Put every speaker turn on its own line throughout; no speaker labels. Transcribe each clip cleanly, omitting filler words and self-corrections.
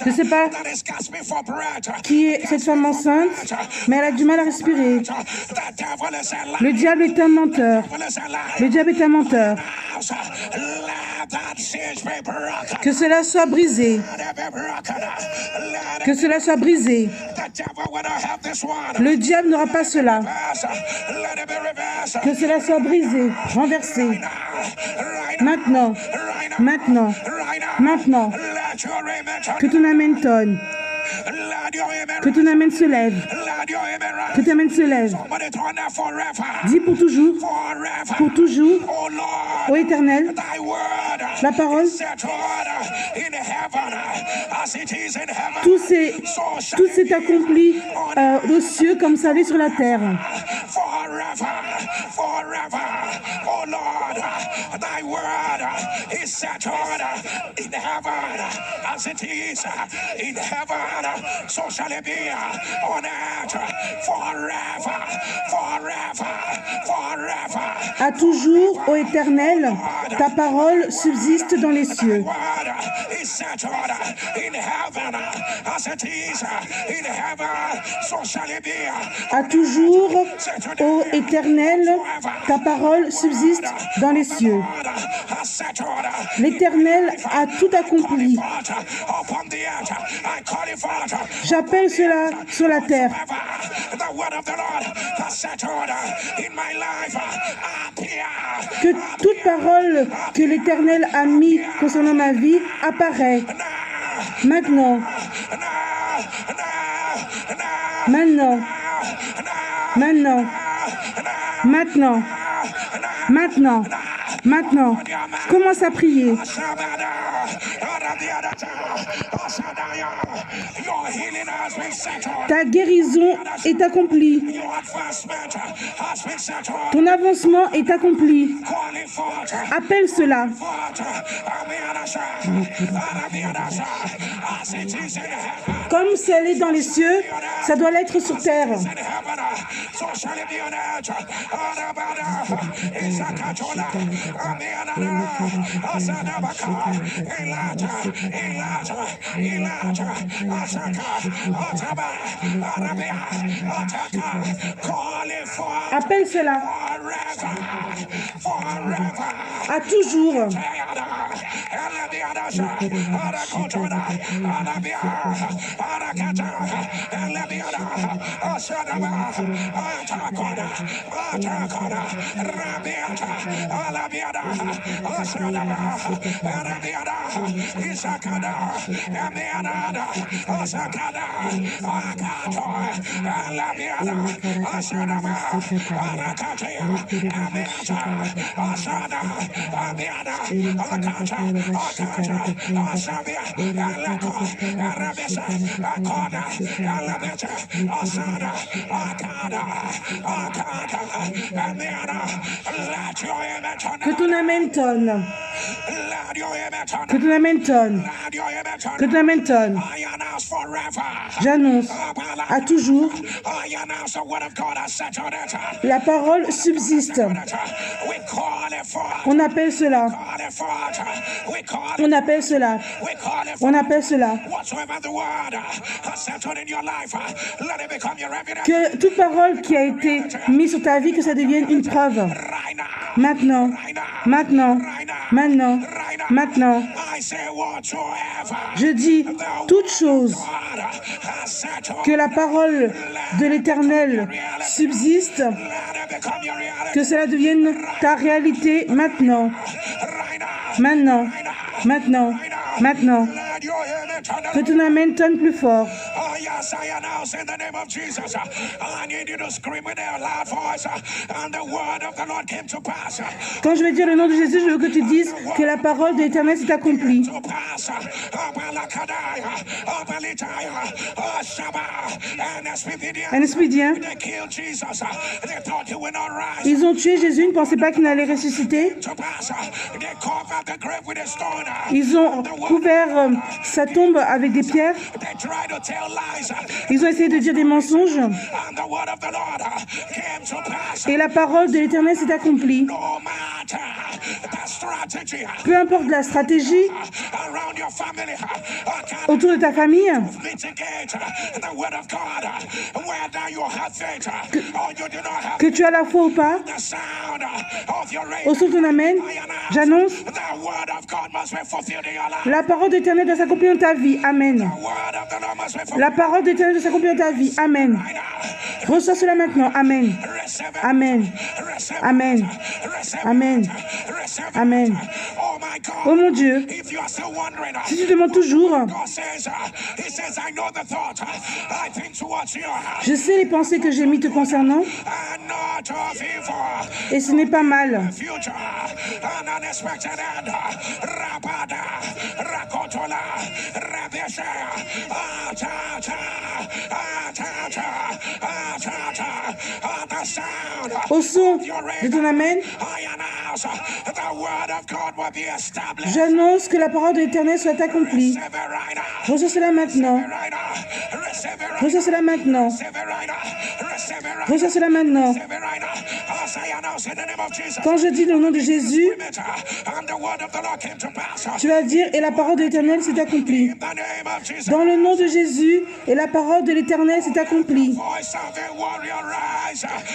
Je ne sais pas qui est cette femme enceinte, mais elle a du mal à respirer. Le diable est un menteur. Le diable est un menteur. Que cela soit brisé. Que cela soit brisé. Le diable n'aura pas cela. Que cela soit brisé, renversé. Maintenant, maintenant, maintenant. Que ton amen tonne. Que ton amen se lève. Que ton amen se lève. Dis pour toujours, ô Éternel, la parole, tout s'est accompli aux cieux comme ça l'est sur la terre.
So shall it be on earth forever, forever, forever.
À toujours, ô Éternel, ta parole subsiste dans les cieux. À toujours, ô Éternel, ta parole subsiste dans les cieux. L'Éternel a tout accompli. J'appelle cela sur la terre. Que toute parole que l'Éternel a mise concernant ma vie apparaît. Maintenant. Maintenant. Maintenant. Maintenant. Maintenant. Maintenant. Commence à prier. Ta guérison est accomplie. Ton avancement est accompli. Appelle cela. Comme celle est dans les cieux, ça doit l'être sur terre. Appelle cela. À toujours. Que ton amen tonne. Que ton amen tonne. Que ton amen tonne. J'annonce à toujours. La parole subsiste. On appelle cela. On appelle cela. On appelle cela. Que toute parole qui a été mise sur ta vie, que ça devienne une preuve. Maintenant, maintenant, maintenant, maintenant. Je dis toute chose que la parole de l'Éternel subsiste, que cela devienne ta réalité maintenant. Maintenant, maintenant, maintenant. Que ton amen tonne plus fort. Quand je vais dire le nom de Jésus, je veux que tu dises que la parole de l'Éternel s'est accomplie. Un esprit d'Indien. Ils ont tué Jésus, ils ne pensaient pas qu'il allait ressusciter. Ils ont couvert sa tombe avec des pierres. Ils ont essayé de dire des mensonges. Et la parole de l'Éternel s'est accomplie. Peu importe la stratégie autour de ta famille, que tu as la foi ou pas, au son de ton amen, j'annonce, la parole de l'Éternel doit s'accomplir dans ta vie. Amen. La parole de l'Éternel doit s'accomplir dans ta vie. Amen. Reçois cela maintenant. Amen. Amen. Amen. Amen. Amen. Oh mon Dieu, si tu demandes toujours, je sais les pensées que j'ai mises te concernant, et ce n'est pas mal. Au son de ton amen, j'annonce que la parole de l'Éternel soit accomplie. Reçois cela maintenant. Reçois cela maintenant. Reçois cela maintenant. Quand je dis le nom de Jésus, tu vas dire et la parole de l'Éternel s'est accomplie. Dans le nom de Jésus, et la parole de l'Éternel s'est accomplie.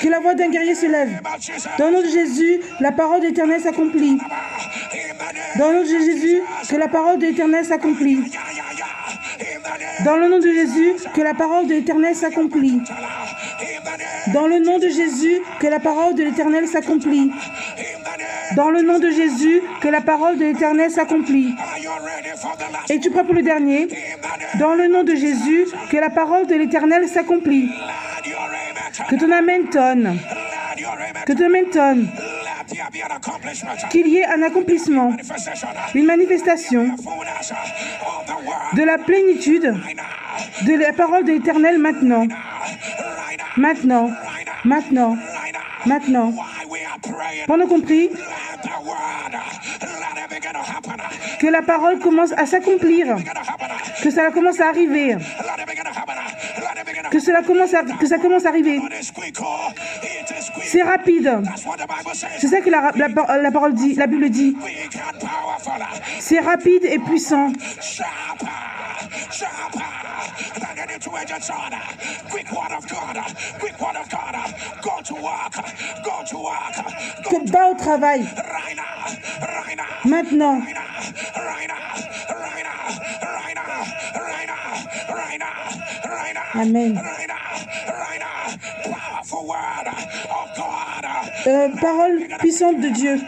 Que la voix d'un guerrier se lève. Dans le nom de Jésus, la parole de l'Éternel s'accomplit. Dans le nom de Jésus, que la parole de l'Éternel s'accomplit. Dans le nom de Jésus, que la parole de l'Éternel s'accomplit. Dans le nom de Jésus, que la parole de l'Éternel s'accomplit. Dans le nom de Jésus, que la parole de l'Éternel s'accomplit. Et tu prends pour le dernier. Dans le nom de Jésus, que la parole de l'Éternel s'accomplit. Que ton amen tonne. Que ton amen tonne. Qu'il y ait un accomplissement, une manifestation de la plénitude de la parole de l'Éternel maintenant. Maintenant. Maintenant. Maintenant. Pendant qu'on prie, que la parole commence à s'accomplir, que ça commence à arriver, que ça commence à arriver. C'est rapide. C'est ça que la parole dit, la Bible dit. C'est rapide et puissant. Que va au travail. Maintenant. Amen. Parole puissante de Dieu.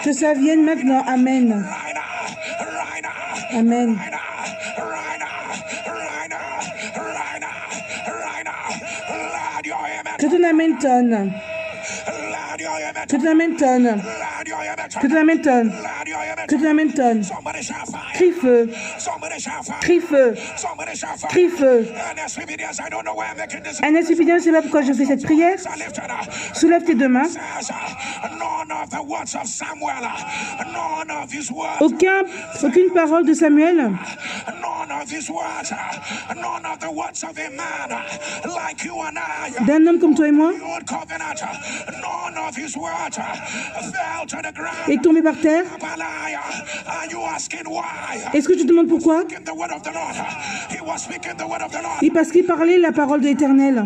Que ça vienne maintenant. Amen. Amen. Que ton amen tonne. Que ton amen tonne. Que ton amen tonne. Que ton amen tonne. Crie feu. Crie feu. Crie feu. Un esprit, je ne sais pas pourquoi je fais cette prière. Soulève tes deux mains. Aucune parole de Samuel. D'un homme comme toi et moi est tombé par terre. Est-ce que tu te demandes pourquoi? Et parce qu'il parlait la parole de l'Éternel.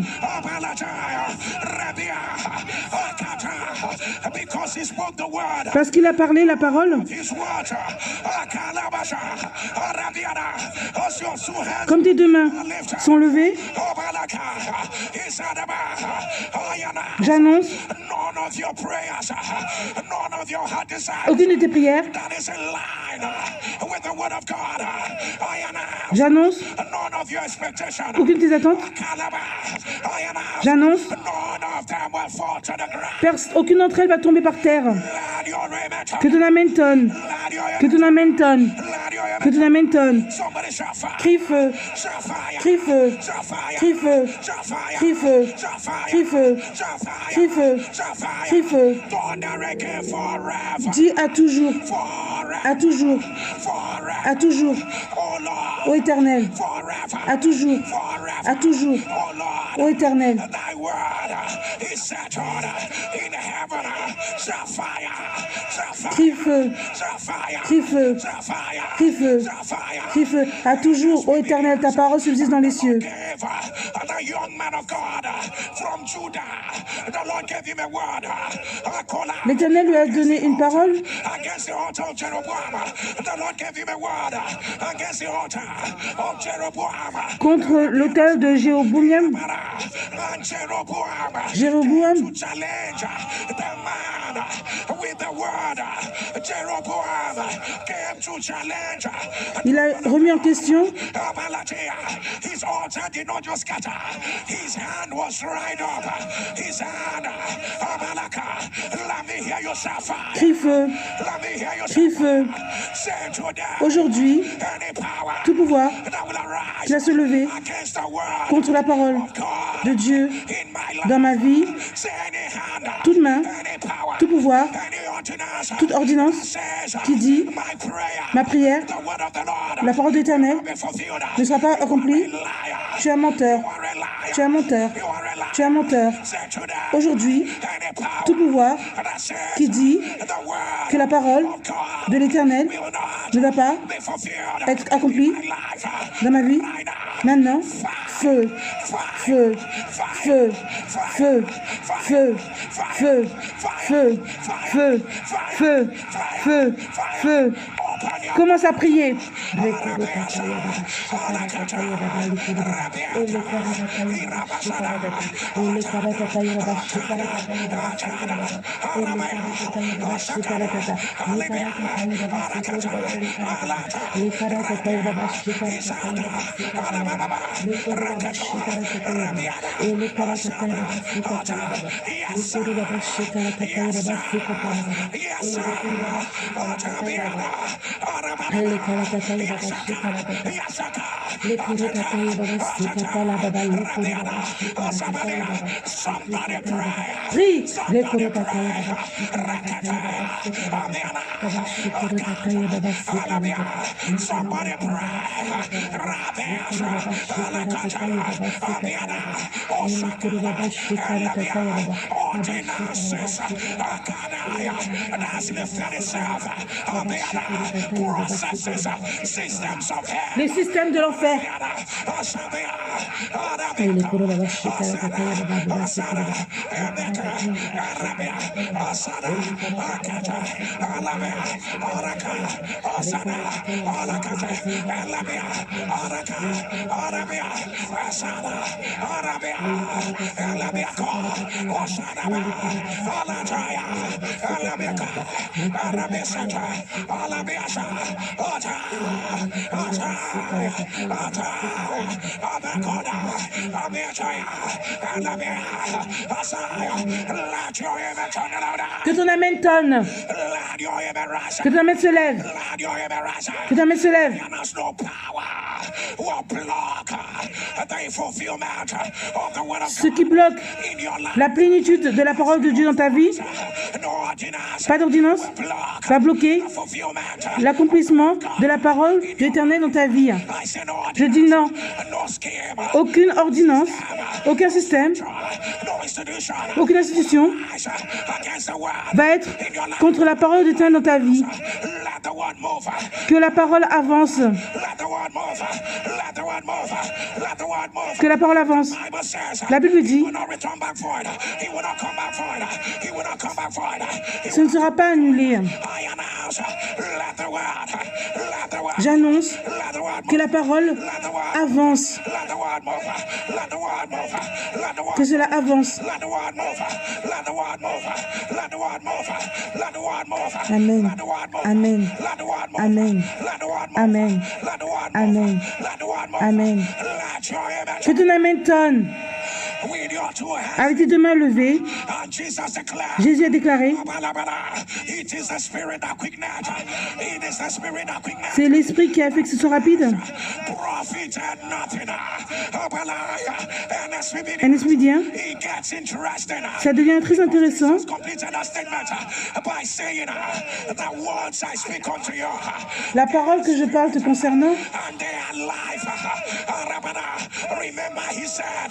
Parce qu'il a parlé la parole. Comme tes deux mains sont levées, j'annonce aucune de tes prières. J'annonce aucune de tes attentes. J'annonce aucune d'entre elles va tomber par terre. Que ton amen tonne. Que ton amen tonne. Que ton amen tonne. Crie feu. Crie feu. Crie feu. Crie feu. Crie feu. Crie feu. Crie feu. Dis à toujours. À toujours. À toujours. Ô Éternel. À toujours. À toujours. Ô Éternel. Crie feu, crie feu, crie feu, crie feu. À toujours, ô Éternel, ta parole subsiste dans les cieux. L'Éternel lui a donné une parole contre l'autel de Jéroboam. Jéroboam il a remis en question crie feu, crie feu. Aujourd'hui, tout pouvoir qui va se lever contre la parole de Dieu dans ma vie, toute main, tout pouvoir, toute ordonnance qui dit ma prière, la parole de l'Éternel ne sera pas accomplie. Tu es un menteur, tu es un menteur, tu es un menteur. Aujourd'hui, tout pouvoir qui dit que la parole de l'Éternel ne va pas être accomplie dans ma vie, maintenant, feu, feu, feu, feu, feu, feu, feu, feu, feu, feu, feu. Commence à prier. Prie. Les systèmes de l'enfer. Que ton amen tonne. Que ton amen se lève. Que ton amen se lève. Ce qui bloque la plénitude de la parole de Dieu dans ta vie, pas d'ordonnance, va bloquer l'accomplissement de la parole de l'Éternel dans ta vie. Je dis non. Aucune ordonnance, aucun système, aucune institution va être contre la parole de l'Éternel dans ta vie. Que la parole avance. Que la parole avance. La Bible dit, ce ne sera pas annulé. J'annonce que la parole avance. Que cela avance. Amen. Amen. Amen. Amen. Amen. Amen. Que ton amen tonne. Avec tes deux mains levées, Jésus a déclaré, C'est l'esprit qui a fait que ce soit rapide. Un esprit dit, ça devient très intéressant. La parole que je parle te concernant,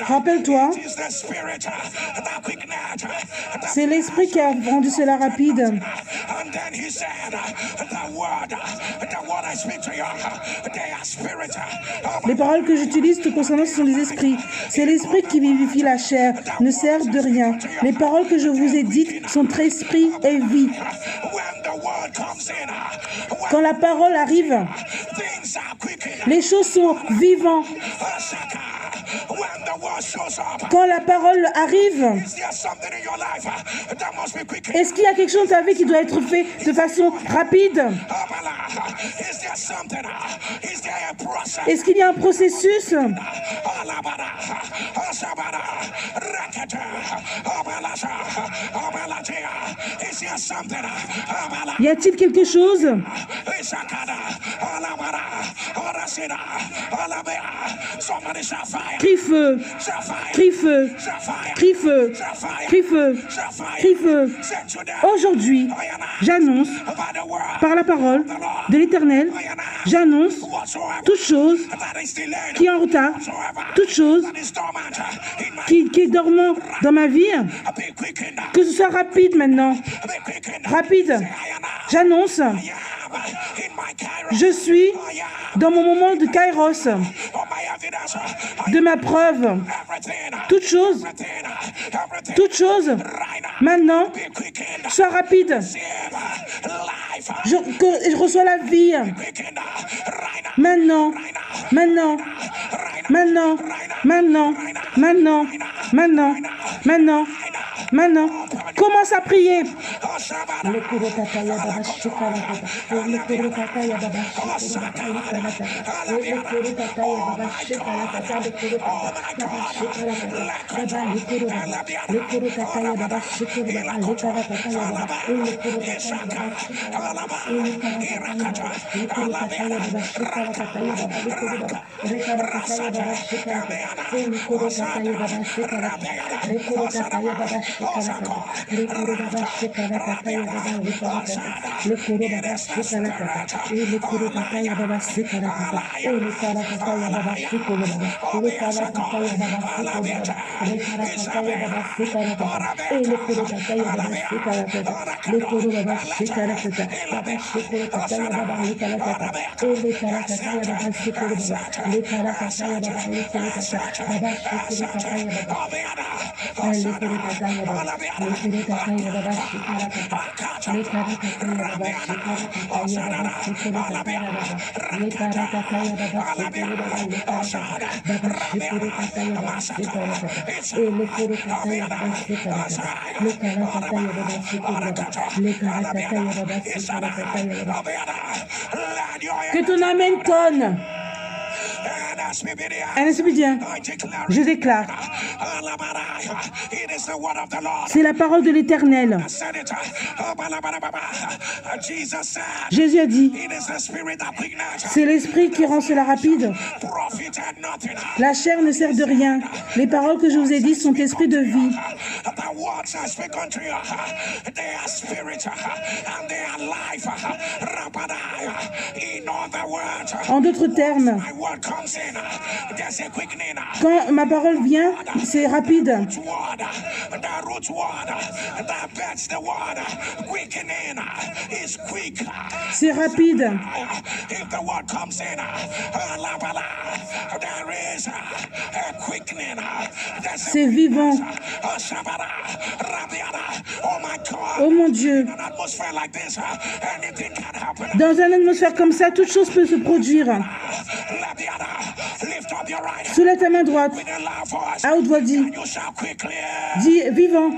rappelle-toi, c'est l'esprit qui a rendu cela rapide. Les paroles que j'utilise te concernant, ce sont des esprits. C'est l'esprit qui vivifie la chair, ne sert de rien. Les paroles que je vous ai dites sont esprit et vie. Quand la parole arrive, les choses sont vivantes. Quand la parole arrive, est-ce qu'il y a quelque chose dans ta vie qui doit être fait de façon rapide? Est-ce qu'il y a un processus? Y a-t-il quelque chose? Crie feu, crie feu, crie feu, crie feu, crie feu. Aujourd'hui, j'annonce par la parole de l'Éternel, j'annonce toute chose qui est en retard, toute chose qui est dormant dans ma vie, que ce soit rapide maintenant, rapide. J'annonce, je suis dans mon moment de Kairos, de ma preuve. Toute chose, maintenant, soit rapide. Je reçois la vie. Maintenant, maintenant, maintenant, maintenant, maintenant, maintenant, maintenant, maintenant. Commence à prier. Que ton amen tonne. Un esprit dit, je déclare, c'est la parole de l'Éternel. Jésus a dit, c'est l'esprit qui rend cela rapide. La chair ne sert de rien. Les paroles que je vous ai dites sont esprit de vie. En d'autres termes, quand ma parole vient, c'est rapide. C'est rapide. C'est vivant. Oh mon Dieu. Dans une atmosphère comme ça, toute chose peut se produire. Soulève ta main droite. À haute voix, dis vivant.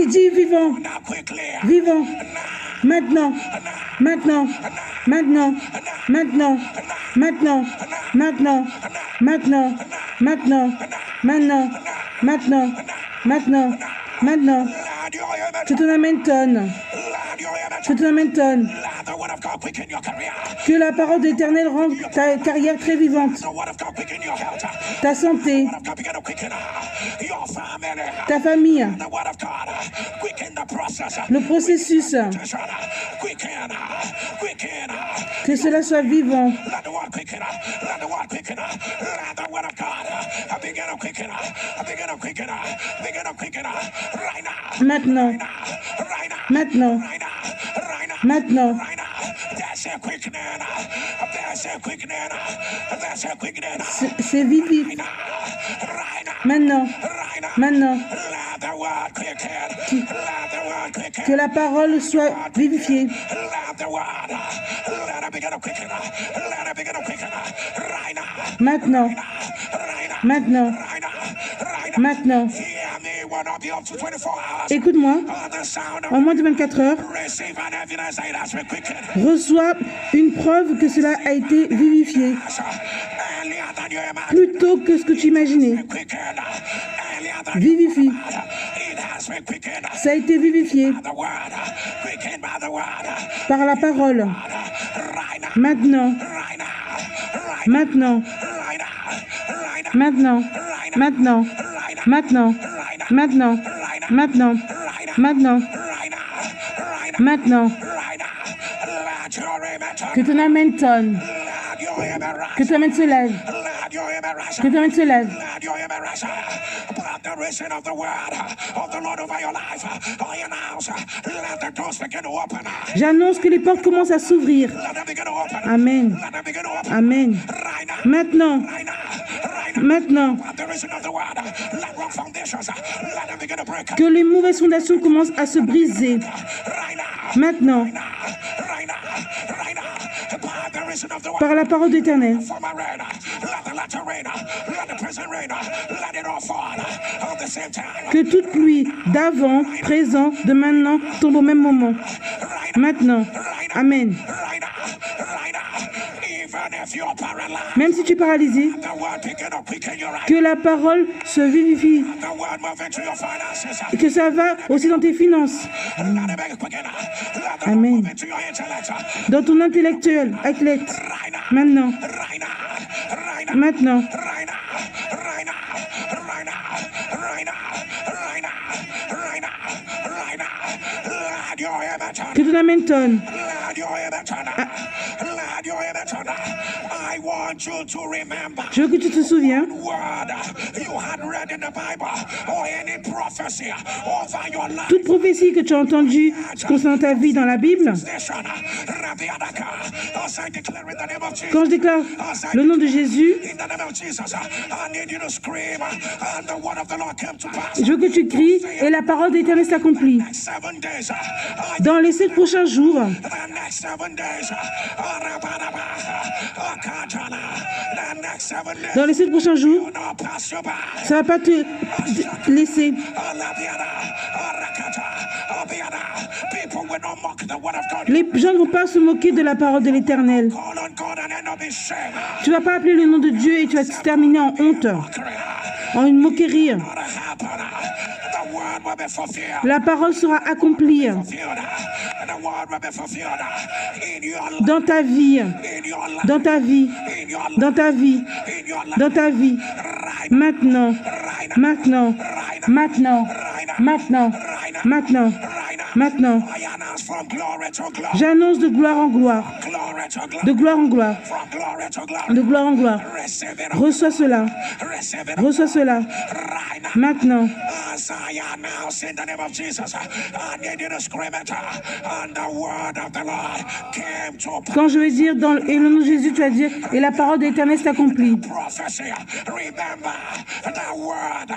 Dis vivant. Vivant. Maintenant. Maintenant. Maintenant. Maintenant. Maintenant. Maintenant. Maintenant. Maintenant. Maintenant. Maintenant. Maintenant. Maintenant. Que ton amen tonne. que ton Amen tonne.
Let the word of God quicken your career.
Que la parole de l'Éternel rende ta carrière très vivante.
The word of God quicken your health.
Ta santé,
The word of God begin to quicken your family.
ta famille,
The word of God quicken the process.
le processus,
Quicken.
que cela soit vivant.
Let the word quicken. Let the word quicken. Let the word of God begin to quicken. Begin to quicken. Begin to quicken. Right now.
Maintenant,
Right now.
maintenant,
Right now. Right now.
maintenant.
Right now. There's a quickening. There's a quickening. There's a quickening.
C'est vivif.
Right now.
Maintenant,
Right now.
maintenant.
Let the word quicken. Let the word quicken.
Que la parole soit vivifiée.
Let the word. Let it begin to quicken. Let it begin to quicken. Right now.
Maintenant,
Right now.
maintenant,
Right now. Right now.
maintenant.
Hear me will not be up to 24 hours.
Écoute-moi,
The sound
en
of
moins de 24 heures,
receive an evidence that it has been quickened.
reçois une preuve que cela a été vivifié.
Earlier than you imagined.
Plus tôt que ce que tu imaginais.
Quickened. Earlier than
Vivifie.
it has been quickened.
Ça a été vivifié
The word. Quickened by the word.
par la parole.
Right now.
Maintenant,
Right now. Right
maintenant,
Right now. Right now.
maintenant, maintenant, maintenant, maintenant, maintenant, maintenant, maintenant.
Let your amen turn.
Que ton Amen tonne.
Let your amen rise.
Que ton Amen se lève.
Let your amen rise.
Que ton Amen se lève.
Let your amen rise. But the reason of the word of the Lord over your life, I announce, let the doors begin to open.
J'annonce que les portes commencent à s'ouvrir.
Let them begin to open.
Amen.
Let them begin to open.
Amen.
Right now.
Maintenant,
Right now. Right now.
maintenant,
But the reason of the word, let wrong foundations, let them begin to break.
que les mauvaises fondations commencent à se briser.
Right now.
Maintenant,
Right now. Right now. By the reason of the word.
par la parole d'Éternel,
For my rain, let the latter rain, let the present rain, let it all fall at the same time.
que toute pluie d'avant, présent, de maintenant tombe au même moment. Maintenant, Amen.
Right now, right now. Even if you're paralyzed,
Même si tu es paralysé,
the word begin to quicken your eyes.
que la parole se vivifie
The word move into your finances.
et que ça va aussi dans tes finances,
Let it be quicken. Let the word
Amen.
move into your intellect.
dans ton intellectuel, athlète.
Right now,
Maintenant,
right now, right now,
maintenant,
right now, right now, right now, right now, right now, right now, right now. Let your amen turn.
que ton Amen tonne.
Let your amen turn. Let your amen turn. I want you to remember
Je veux que tu te souviens
word you had read in the Bible or any prophecy over your life.
toute prophétie que tu as entendue concernant ta vie dans la Bible.
Station, Rabiadaka, as I declare in the name of Jesus.
Quand je déclare le nom de Jésus,
In the name of Jesus, I need you to scream, and the word of the Lord came to pass.
je veux que tu cries et la parole d'Éternel s'accomplit.
Next 7 days,
Dans les 7 prochains jours,
the next 7 days, Rabadaba, Akatana, the next 7 days,
dans les 7 prochains jours,
will not pass you by.
ça va pas te laisser.
Alabiada, Arakata, Abiada. People will not mock the word of God.
Les gens ne vont pas se moquer de la parole de l'Éternel.
Call on God and end up in shame.
Tu vas pas appeler le nom de Dieu et tu vas te terminer en honte, en une moquerie.
Not happen. The word will be fulfilled.
La parole sera accomplie
The word will be fulfilled in your life,
dans ta vie,
in your life,
dans ta vie,
in your life,
dans ta vie,
in your life.
dans ta vie.
Right
Maintenant,
right
maintenant, maintenant, maintenant, maintenant, maintenant.
I announce from glory to glory,
J'annonce de gloire en gloire,
glory to glory,
de gloire en gloire,
from glory to glory.
de gloire en gloire.
Receive it,
Reçois cela,
receive it
reçois cela.
right now.
Maintenant,
As I announce in the name of Jesus, I need you to scream it, and the word of the Lord came to pass.
quand je vais dire dans et le nom de Jésus, tu vas dire et la parole de l'Éternel s'accomplit.
Prophecy, remember the word,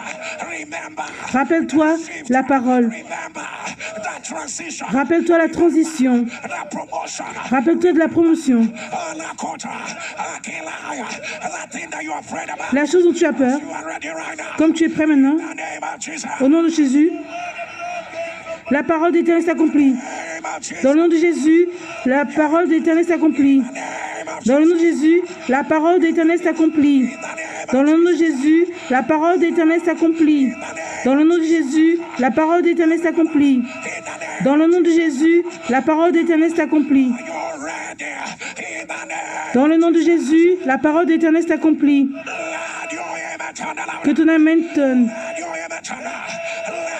remember,
Rappelle-toi la parole.
remember the transition,
Rappelle-toi la transition.
the promotion,
Rappelle-toi de la promotion.
Lakota, Akilaya, that thing that you are afraid about.
La chose dont tu as peur,
You are ready right now.
comme tu es prêt maintenant,
In the name of Jesus.
au nom de Jésus, la parole de l'Éternel s'accomplit.
Name of Jesus.
Dans le nom de Jésus, la parole de l'Éternel s'accomplit.
Name of
Dans le nom de Jésus, la parole de l'Éternel s'accomplit. Dans le nom de Jésus, la parole de l'Éternel s'accomplit. Dans le nom de Jésus, la parole de l'Éternel s'accomplit. Dans le nom de Jésus, la parole d'Éternel s'accomplit.
You're ready in the name.
Dans le nom de Jésus, la parole d'Éternel s'accomplit.
Let your amen turn around.
Que ton amen tonne.
Let your amen turn around.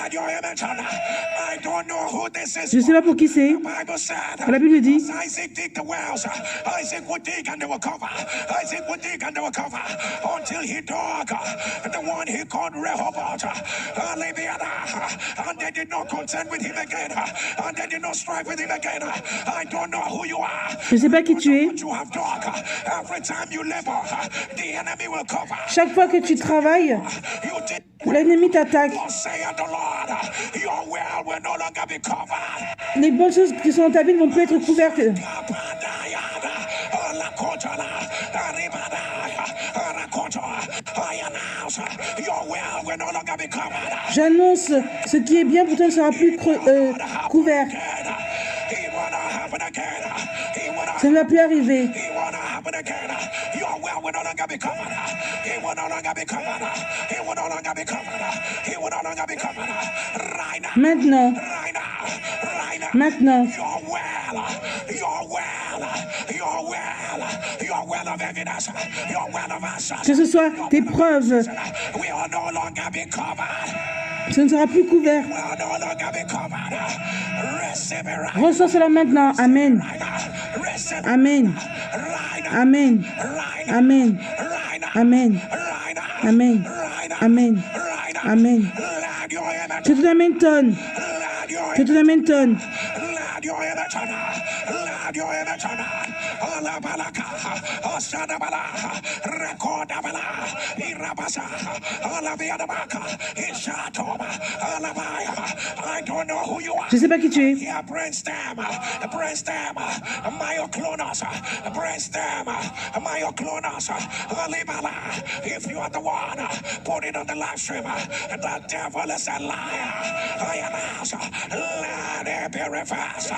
Let your amen turn around. I don't know who this is.
Je ne sais pas pour qui c'est.
Bible said,
La Bible dit,
Isaac dig the wells. Isaac would dig and they will cover. Isaac would dig and they will cover until he dug the one he called Rehoboth. And they did not contend with him again. And they did not strive with him again. I don't know who you are.
je ne sais pas qui tu es.
What you have dug. Every time you labor, the enemy will cover.
Chaque fois que tu travailles,
You did.
l'ennemi t'attaque.
Saith the Lord, your well will no longer be covered.
Les bonnes choses qui sont dans ta vie ne vont plus être couvertes. J'annonce, ce qui est bien pour toi ne sera plus couvert. Ça ne va plus arriver. Maintenant, maintenant, que ce soit tes preuves, ce ne sera plus couvert. Reçois cela maintenant. Amen. Amen. Amen. Amen. Amen. Amen. Amen. Amen. Que ton amen tonne. Que ton amen tonne.
I don't know who you are.
Je ne sais pas qui tu es.
Yeah, brainstem, myoclonus, brainstem, myoclonus, Alibala. If you are the one, put it on the live stream. The devil is a liar. I announce, let it be reversed.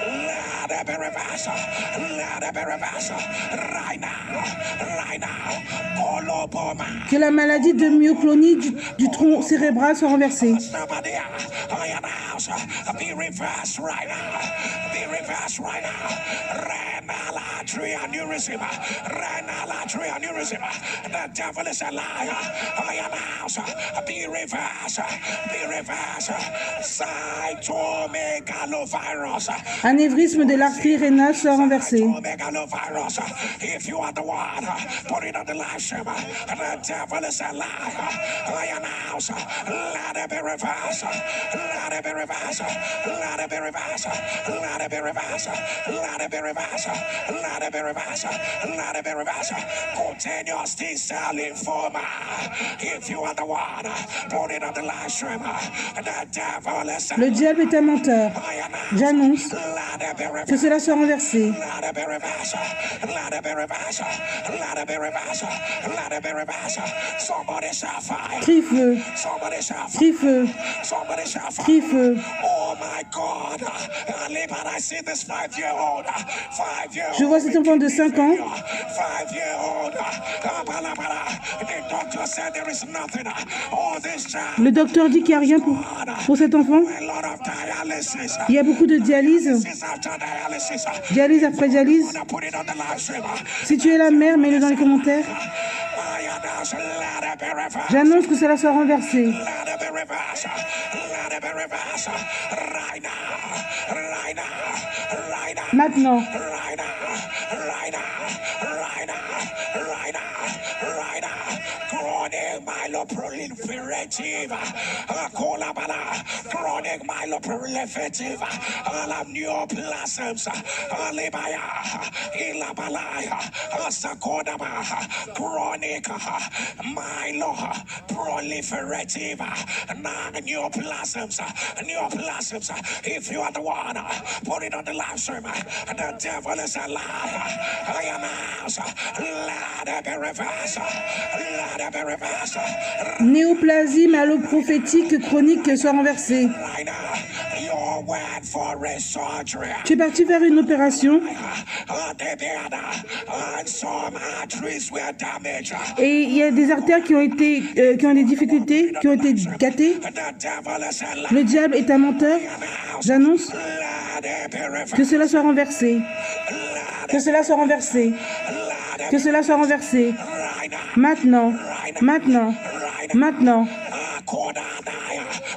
Let it be reversed. Let it be reversed. Right now, right now. Koloboma.
Que la maladie de myoclonie du tronc cérébral soit renversée.
Somebody, I announce, be reversed right now. Be reversed right now. Renal artery aneurysm. Renal artery aneurysm. The devil is a liar. I announce, be reversed. Be reversed. Cytomegalovirus.
Anévrisme de l'artère rénale soit renversé.
Cytomegalovirus. If you are the one, put it on the live stream. The devil is a liar. I announce, let it be reversed. Let it be reversed. Let it be reversed. Let it be reversed. Let it be reversed. Let it be reversed. Let it be reversed. Continuous T-cell lymphoma. If you are the one, put it on the live stream. The devil is a
Le diable est un menteur. J'annonce que cela soit renversé.
Let it be reversed. Let it be reversed. Let it be reversed. Let it be reversed. Somebody shall fire.
Crie feu,
Somebody shall fire.
crie feu,
Somebody shall fire.
crie feu.
Oh my God. I see this 5-year-old. 5-year-old.
Je vois cet enfant de 5 ans.
5-year-old. The doctor said there is nothing. Oh, this child.
Le docteur dit qu'il n'y a rien pour cet enfant.
A lot of dialysis.
Il y a beaucoup de dialyse.
This after dialysis.
Dialyse après dialyse.
I put it on the live stream.
Si tu es la mère, mets-le dans les commentaires.
I announce, let it be reversed.
J'annonce que cela soit renversé.
Let it be reversed. Let it be reversed. Right now. Right now. Right now.
Maintenant,
Right now. Right now. Right now. Right now. Right now. Chronic myeloproliferative. Colabala. Chronic myeloproliferative. Neoplasms. Alibaya. Ilabalaya. Sakodaba. Chronic myeloproliferative. Neoplasms. Neoplasms. If you are the one, put it on the live stream. The devil is a liar. I announce, let it be reversed. Let it be reversed.
néoplasie maloprophétique chronique soit renversée.
Right now, your
Tu es parti faire une opération et il y a des artères qui ont des difficultés, qui ont été gâtées. Le diable est un menteur. J'annonce que cela soit renversé. Que cela soit renversé. Que cela soit renversé. Maintenant. Maintenant. Maintenant.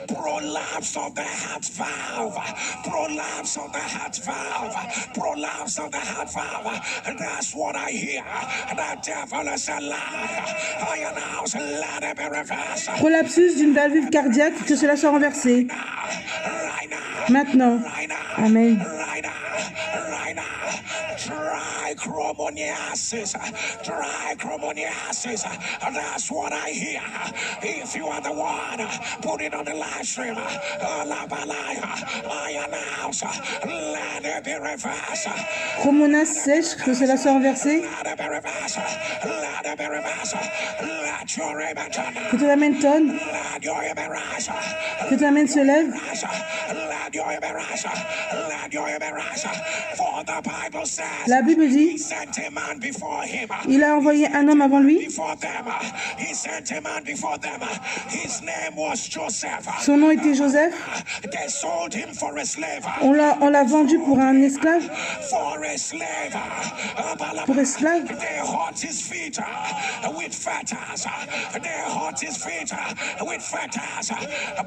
Prolapse of the heart valve. Prolapse of the heart valve. Prolapse of the heart valve. And that's what I hear. The devil is a liar. I announce, let it be reversed.
Prolapsus d'une valve cardiaque, que cela soit renversé. Maintenant. Amen.
Trichomoniasis, that's what I hear. If you are the one, put it on the live stream. I announce, let it be reversed.
Chromonas sèche, que cela soit renversé.
Let it be reversed. Let it be reversed. Let your image
Que ton amène tonne.
let your image rise.
Que ton amène se lève.
Let your image rise. Let your image rise. For the Bible says,
La Bible dit,
he sent a man before him.
il a envoyé un homme avant lui.
Before them, he sent a man before them. His name was Joseph.
Son nom était Joseph.
They sold him for a slave.
On l'a vendu pour un esclave.
For a slave.
Pour esclave.
They hurt his feet with fetters. They hurt his feet with fetters.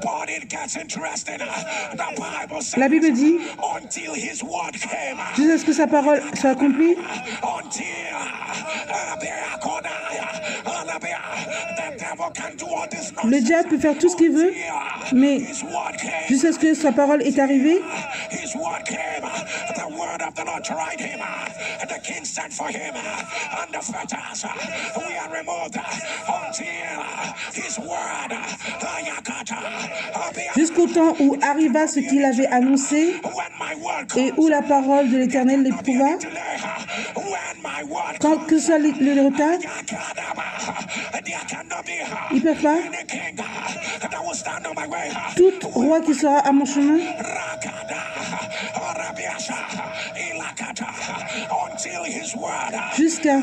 But it gets interesting. The Bible says,
La Bible dit,
until his word came.
jusqu'à ce que sa parole soit accomplie.
Until the devil can do all this
Le diable peut faire tout ce qu'il veut, mais
his word came.
jusqu'à ce que sa parole est arrivée,
His word came. The word of the Lord tried him. The king sent for him. And the fetters we are removed until his word.
jusqu'au temps où arriva ce qu'il avait annoncé
When my word
et où la parole de l'Éternel l'éprouva.
when my word
Quand que ce soit le retard,
there cannot be
ils ne peuvent pas.
any king that will stand on my way.
Tout roi qui sera à mon chemin,
Until his word.
jusqu'à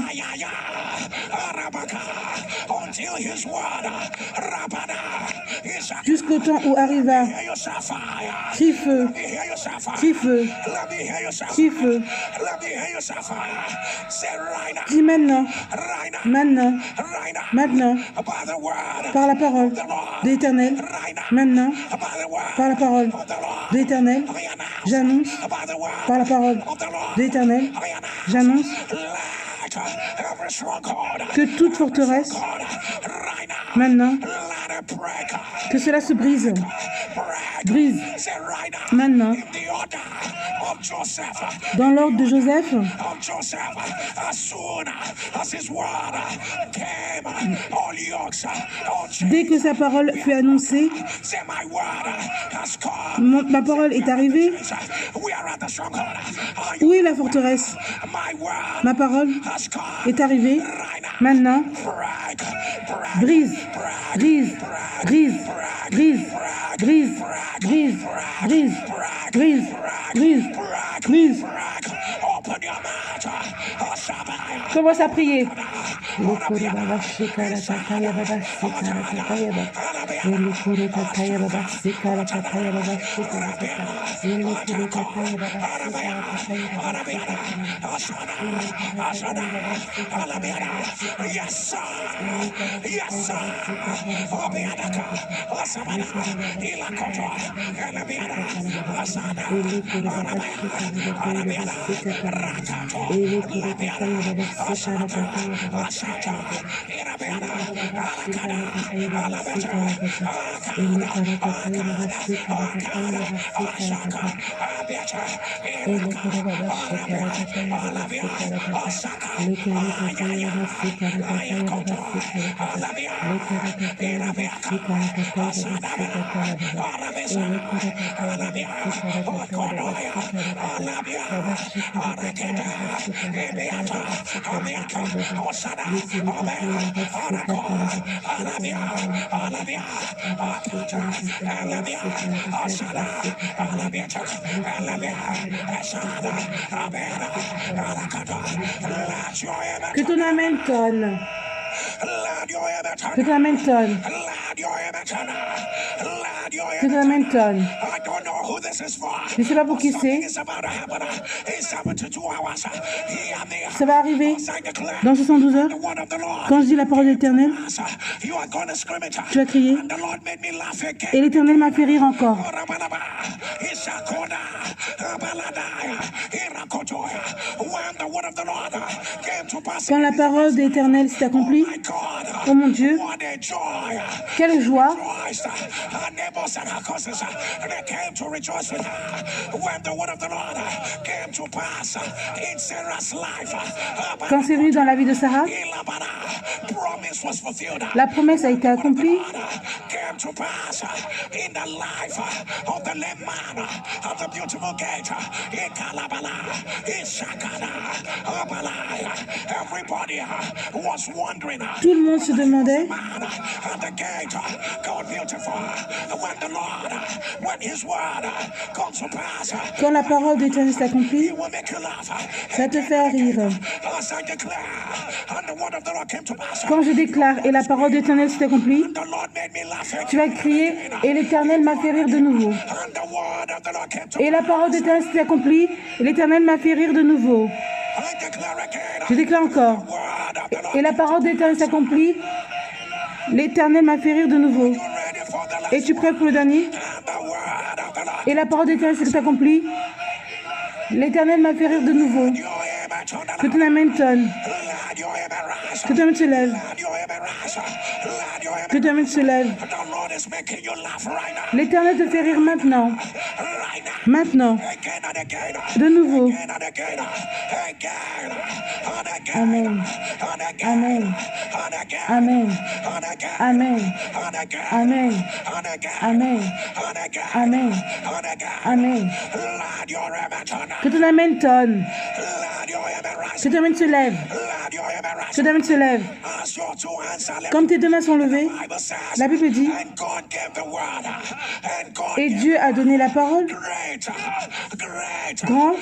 Until his word.
jusqu'au temps où arriva,
Hear yourself fire.
crie feu,
Hear yourself fire.
crie feu,
Let me hear yourself
crie
fire.
feu.
Let me hear yourself fire. Say right now.
Dis maintenant,
Right now.
maintenant,
Right now.
maintenant,
By the word.
par la parole de l'Éternel,
Right now.
maintenant,
By the word.
par la parole
Of the Lord.
de l'Éternel,
I announce.
j'annonce,
By the word.
par la parole
Of the Lord.
de l'Éternel,
I announce.
j'annonce
Let every stronghold.
que toute forteresse,
Right now.
maintenant,
Let it break.
que cela se brise,
Break.
brise,
Say right now.
maintenant,
In the order of Joseph.
dans l'ordre de Joseph,
Of Joseph. As soon as his word came, all yokes. All
dès que sa parole fut annoncée,
Say my word has come.
ma parole est arrivée.
We are at the stronghold.
Où est la forteresse?
My word
Ma parole
has come.
est arrivée.
Right now.
Maintenant,
Break. Break.
brise, brise, brise, brise, brise, brise, brise, brise, brise, brise.
Open your mouth.
Commence à prier.
Yes, sir. Yes, sir. Obiadaka. Asabana. Ilakoto. Elabiana. Asana. Arabiana. Rakato. Labiana. Asata. Asata. Irabiana. Alakada. Alabata. Akada. Akada. Asaka. Abiata.
Que ton amen tonne. Que ton amen tonne. Que ton amen tonne. Je ne sais pas pour qui c'est. Ça va arriver dans 72 heures. Quand je dis la parole de l'Éternel, tu vas crier. Et l'Éternel m'a fait rire encore. Quand la parole de l'Éternel s'est accomplie, oh mon Dieu, quelle joie! Quand c'est venu dans la vie de Sarah, la promesse a été accomplie. Tout le monde se demandait quand la parole de l'Éternel s'accomplit, ça te fait rire. Quand je déclare et la parole de l'Éternel s'est accomplie, tu vas crier et l'Éternel m'a fait rire de nouveau. Et la parole de l'Éternel s'est accomplie et l'Éternel m'a fait rire de nouveau. Je déclare encore. Et la parole de l'Éternel s'accomplit, l'Éternel m'a fait rire de nouveau. Es-tu prêt pour le dernier? Et la parole de l'Éternel s'est accomplie, l'Éternel m'a fait rire de nouveau. Que ton amen tonne. Que ton amen se lève. Que ton amen se lève. L'Éternel te fait rire maintenant. Maintenant. De nouveau. Amen. Amen. Amen. Amen. Amen. Amen. Amen. Amen. Que ton amen tonne. Que ton amen se lève. Que ton amen se lève. Comme tes deux mains sont levées, la Bible dit, et Dieu a donné la parole. Grand.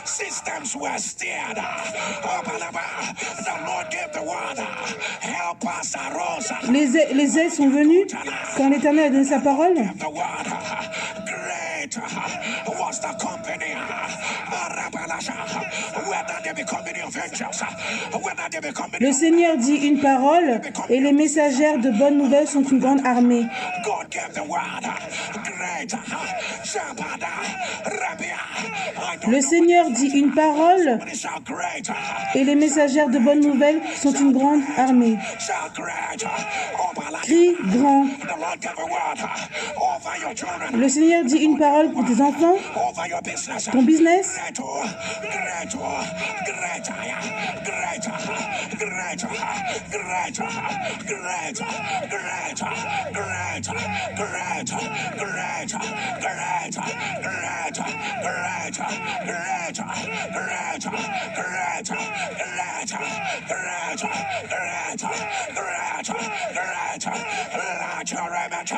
Systems were steered. The Lord gave the word. Help us arose.
Les ailes sont venues quand l'Éternel a donné sa parole.
Great was the company.
Le Seigneur dit une parole et les messagères de bonnes nouvelles sont une grande armée. Le Seigneur dit une parole et les messagères de bonnes nouvelles sont une grande armée. Crie grand. Le Seigneur dit une parole pour tes enfants, ton business.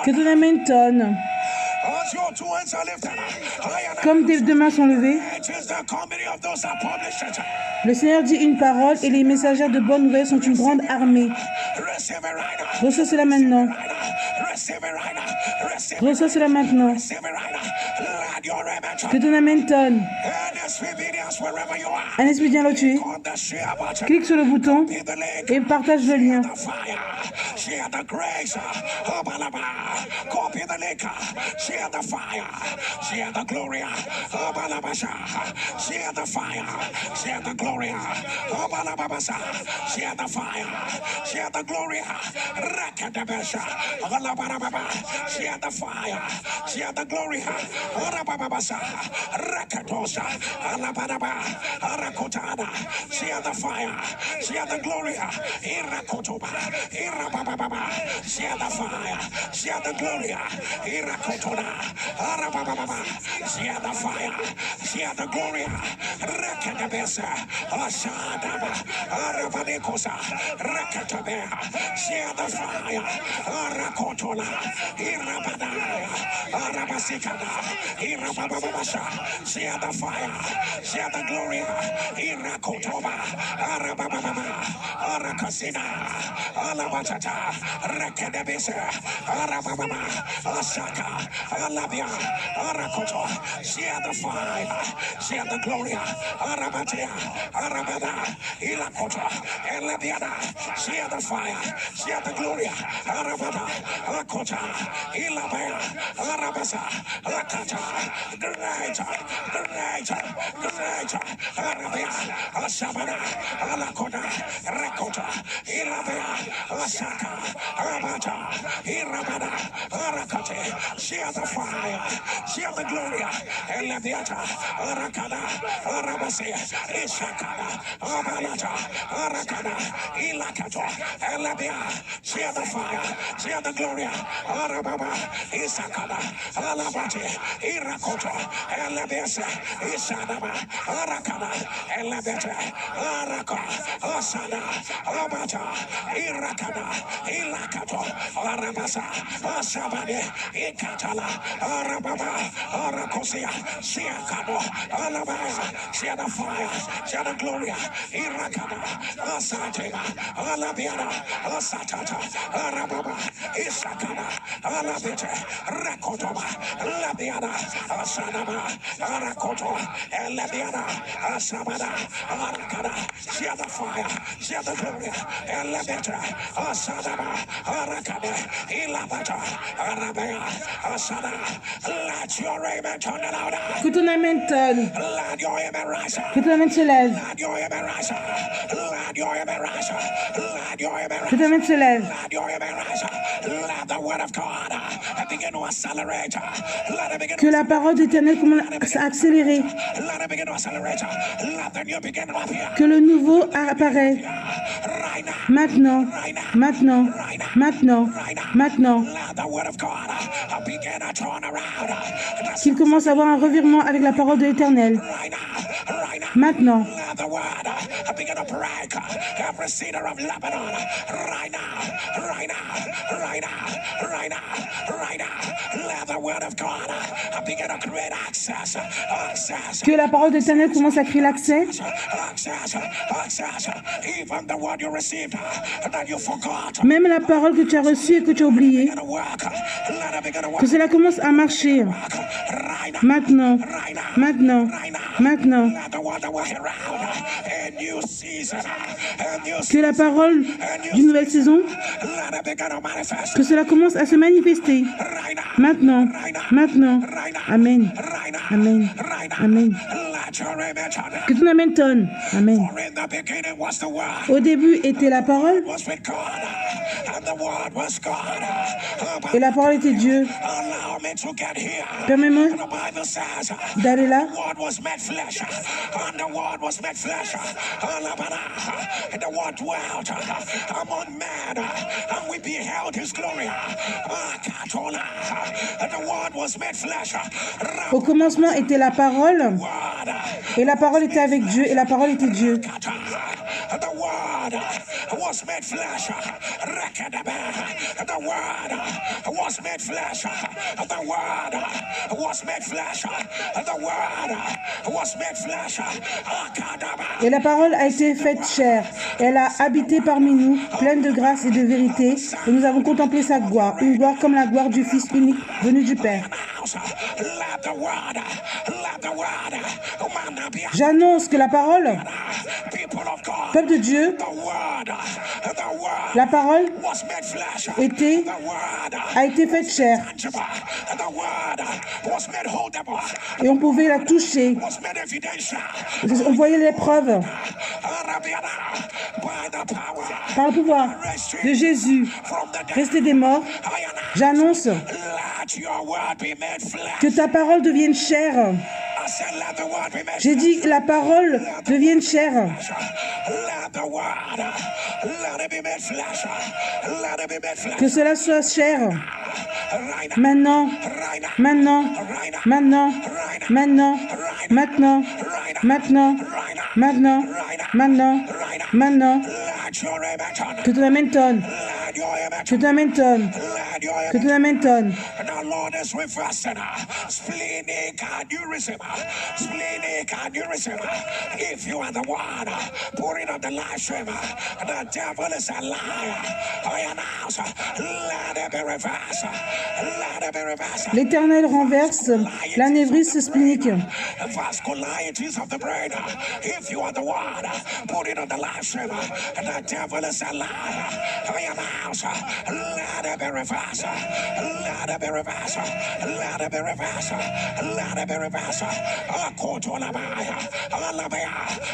Que ton amen tonne. Comme tes deux mains sont levées, le Seigneur dit une parole et les messagères de bonnes nouvelles sont une grande armée. Reçois cela maintenant. Reçois cela maintenant. Que ton amen tonne. Un esprit vient là où tu es. Clique sur le bouton et partage le lien.
Share the grace. Copy the link. Share the fire. Share the glory. Share the fire. Share the glory. Share the fire. Share the glory. Rakadabasha. Share the fire. Share the glory. Rakadosha. See the fire. See the glory. Irakotoba. Irabababa. See the fire. See the glory. Irakotona. Arabababa. See the fire. See the glory. Rakadabesa. Asadaba. Arabadekosa. Rakatabea. See the fire. Arakotona. Irabadaya. Arabasikada. Irabababasha. See the fire. See the glory. Irakotoba. Arabababa. Arakasina. Alabachata. Rakadabesa. Arabababa. Asaka. Alabia. Arakoto. See the fire. See the glory. Arabatea. Arabada. Ilakoto. Elabiada. See the fire. See the glory. Arabada. Akota. Ilabaya. Arabasa. Akata. Greater. Greater. Greater. Arabia. Asabada. Alakoda. Rekota. Ilabaya. Asaka. Arabata. Irabada. Arakate. See the fire. See the glory. Elabiata. Arakada. Arabase. Isakada. Abalata. Arakada. Ilakato. Elabia. See the fire. See the glory. Arababa. Isakada. Alabate. Irakoto. Elabese. Isadaba. Arakada. Elabete. Araka. Asada. Abata. Irakada. Ilakato. Arabasa. Asabade. Ikatala. Arababa. Arakosia. Siakado. Alabaya. See the fire. See the glory. Irakada. Asateba. Alabiana. Asatata. Arababa. Isakada. Alabete. Rakotoba. Labiana. Asadaba. Arakoto. Elabiana. Asabada. Arakada. See the fire. See the glory. Elabete. Asadaba. Arakade. Ilabata. Arabaya. Asada. Let your amen turn it out.
Que ton amen tonne.
Let your amen rise.
Que ton amen se lève.
Let your amen rise. Let your amen rise. Let your amen
Que ton
rise.
amen se lève.
Let your amen rise. Let the word of God begin to accelerate. Let it begin
Que
to
la parole d'Éternel commence à accélérer.
let it begin to accelerate. Let the new begin to appear.
Que le nouveau apparaît.
Right now.
Maintenant. Maintenant. Maintenant. Maintenant.
Let the word of God begin to turn around.
Qu'il commence à avoir un revirement avec la parole de l'Éternel.
Right now. Right now.
Maintenant.
Let the word begin to break every cedar of Lebanon. Right now. Right now. Right now. Right now. Right now. Let the word of God begin to create access. Access.
Que la parole de l'Éternel commence à créer l'accès.
Access. Access. Even the word you received that you forgot.
Même la parole que tu as reçue et que tu as oubliée.
Begin to work. Let it begin to work.
Que cela commence à marcher.
Right now.
Maintenant.
Right now.
Maintenant.
Right now.
Maintenant.
Let the word work around. A new season. A new
Que
season.
la parole d'une nouvelle saison,
Let it begin to manifest.
que cela commence à se manifester.
Right now.
Maintenant. Maintenant.
Right now.
Amen.
Right now.
Amen.
Right now.
Amen.
Let your amen turn.
Que ton amen tonne. Amen.
For in the beginning was the word.
Au début était la parole
Was with God. And the word was God.
et la parole était Dieu.
Allow me to get here.
Permets-moi
The Bible says
d'aller là.
the word was made flesh. And the word was made flesh. And the word dwelt among men. And we beheld his glory. And the word was made flesh.
Au commencement était la parole et la parole était avec Dieu et la parole était Dieu.
The word was made flesh. The word was made flesh. The word was made flesh. The word was made flesh.
Et la parole a été faite chair. Elle a habité parmi nous, pleine de grâce et de vérité. Et nous avons contemplé sa gloire, une gloire comme la gloire du Fils unique venu du Père. J'annonce que la parole, peuple de Dieu, la parole a été faite chair. Et on pouvait la toucher. On voyait les preuves. Par le pouvoir de Jésus, resté des morts, j'annonce que ta parole devienne chair. J'ai dit que la parole devienne chair. Que cela soit chair. Maintenant, maintenant, maintenant, maintenant, maintenant, maintenant, maintenant, maintenant, maintenant. Que ton amen tonne. Que ton amen tonne. Que ton amen tonne.
The Lord is reversing splenic aneurysm. Splenic aneurysm. If you are the one pouring on the live stream, the devil is a liar. I announce, let it be reversed. Let it be reversed.
L'Éternel renverse l'anévrisme splénique.
Vascularities of the brain. If you are the one pouring on the live stream, the devil is a liar. I announce, let it be reversed. Let it be reversed. Let it be reversed. Let it be reversed.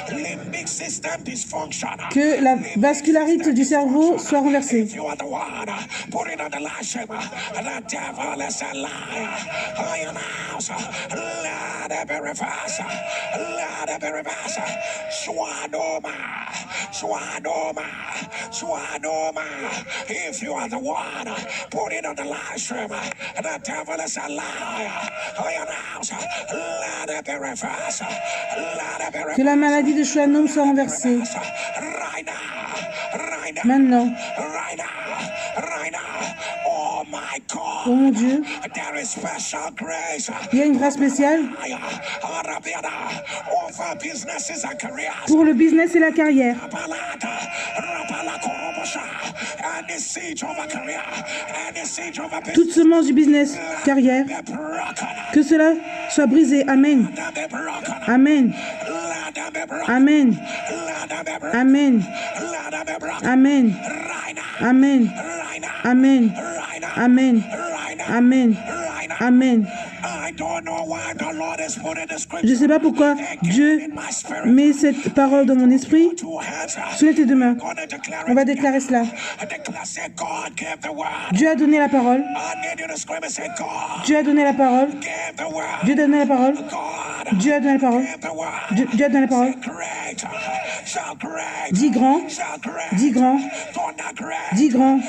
Limbic system dysfunction.
Que la vascularité du cerveau soit renversée.
If you are the one putting on the last shame, the devil is a liar. I announce, let it be reversed. Let it be reversed. Schwannoma. Schwannoma. Schwannoma. If you are the one putting on the last shame, the devil is a liar. I announce, let it be reversed. Let it be reversed.
Que la maladie de Schwannoma soit renversée.
Right now. Right now.
Maintenant.
Right now. Right now. Oh my God.
Oh mon Dieu.
There is special grace.
Il y a une grâce spéciale
Over businesses and careers.
pour le business et la carrière.
Any siege over career. Any siege over business.
Toute semence du business, carrière, que cela soit brisé. Amen. Amen. Amen. Amen. Amen. Amen. Amen. Amen. Amen. Amen. Je ne sais pas pourquoi Dieu met cette parole dans mon esprit. Soulève tes deux mains. On va déclarer cela. Dieu a donné la parole. Dieu a donné la parole. Dieu a donné la parole. Dieu a donné la parole. Dieu a donné la parole. Dis grand. Dis grand. Dis grand.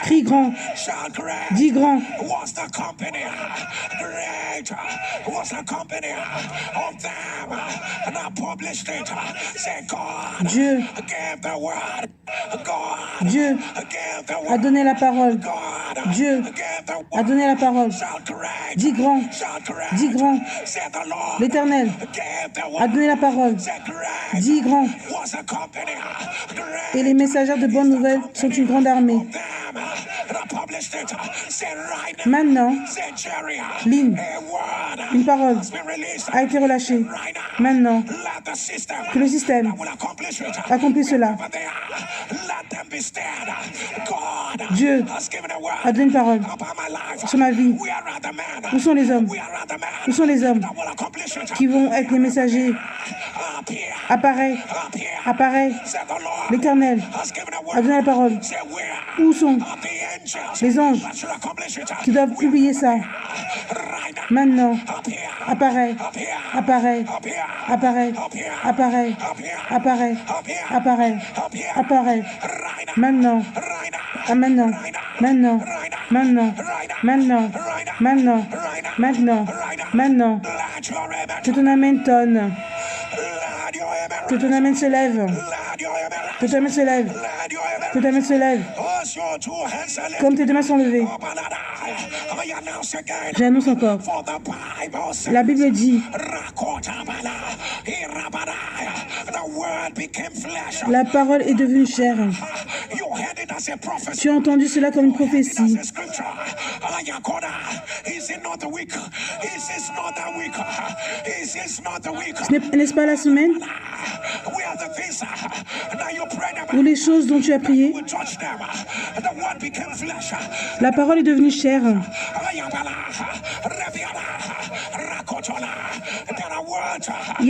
Crie grand. Dis grand. Dieu a donné la parole. Dieu a donné la parole. Dis grand. Dis grand. L'Éternel a donné la parole. Dis grand. Et les messagers de bonnes nouvelles sont une grande armée. Maintenant, Lynn, une parole a été relâchée. Maintenant, que le système accomplisse cela. Dieu a donné une parole sur ma vie. Où sont les hommes? Où sont les hommes qui vont être les messagers? Apparaît, apparaît. L'Éternel a donné la parole. Où sont les anges qui doivent publier ça? Maintenant, apparaît, apparaît, apparaît, apparaît, apparaît, apparaît, apparaît. Maintenant, maintenant, maintenant, maintenant, maintenant, maintenant, maintenant, maintenant. Que ton amen tonne. Que ton amen se lève. Que ton amen se lève. Que ton amen se lève. Comme tes deux mains sont levées. J'annonce encore. La Bible dit, la parole est devenue chair. Tu as entendu cela comme une prophétie. N'est-ce pas la semaine où les choses dont tu as prié, la parole est devenue chair. Il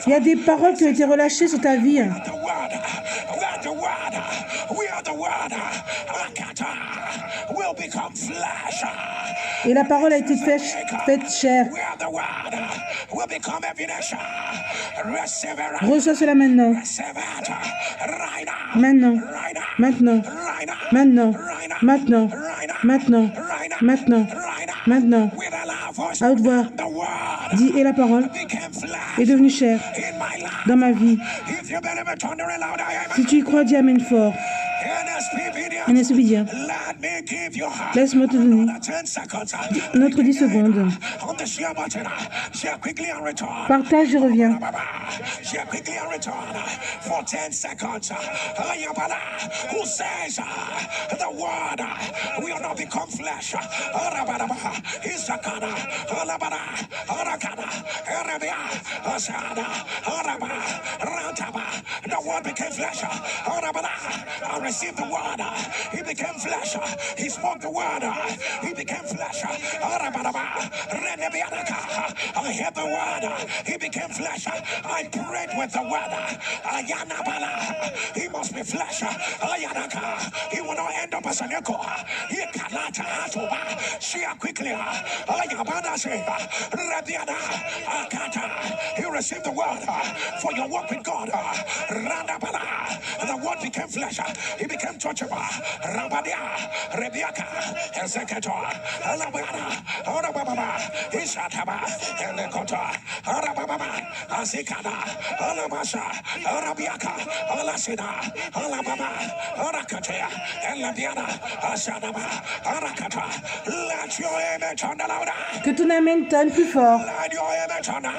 y a des paroles qui ont été relâchées sur ta vie.
become flesh.
Et la parole a été faite chair.
Where the word will become evidence. Receive it.
Reçois cela maintenant.
Receive it. Right now.
Maintenant.
Right now.
Maintenant.
Right now.
Maintenant.
Right now.
Maintenant.
Right now.
Maintenant.
Right now.
Maintenant.
Right now.
Maintenant.
With a loud voice.
À haute voix.
The word
Dis, et la parole
became flesh
est devenue chair
in my life.
dans ma vie.
If you believe it, thunder it loud.
Si tu y crois, dis Amen fort. Un esprit bien.
Let me give you
Laisse-moi te donner
another 10 seconds.
notre 10 secondes.
On the share button. Share quickly and return.
Partage, je reviens.
Share quickly and return for 10 seconds. Who says the word will not become flesh? Isakana, Alabara, Arakana, Arabia, Asada, Araba, Rantaba. The word became flesh. I received the word. He became flesh. He spoke the word. He became flesh. I heard the word. He became flesh. I prayed with the word. He must be flesh. He will not end up as an echo. Share quickly. You received the word for your work with God. The word became flesh. He became touchable. Rabadia, Rebiaka, Ezekiel, Alabama, Arababa, Ishataba, Elekota, Arababa, Azikada, Alabasha, Arabiaka, Alasida, Alabama, Arakatea, Elabiana, Asadaba, Arakata. Let your image on the louder.
Que ton Amen tonne plus fort.
Let your image on the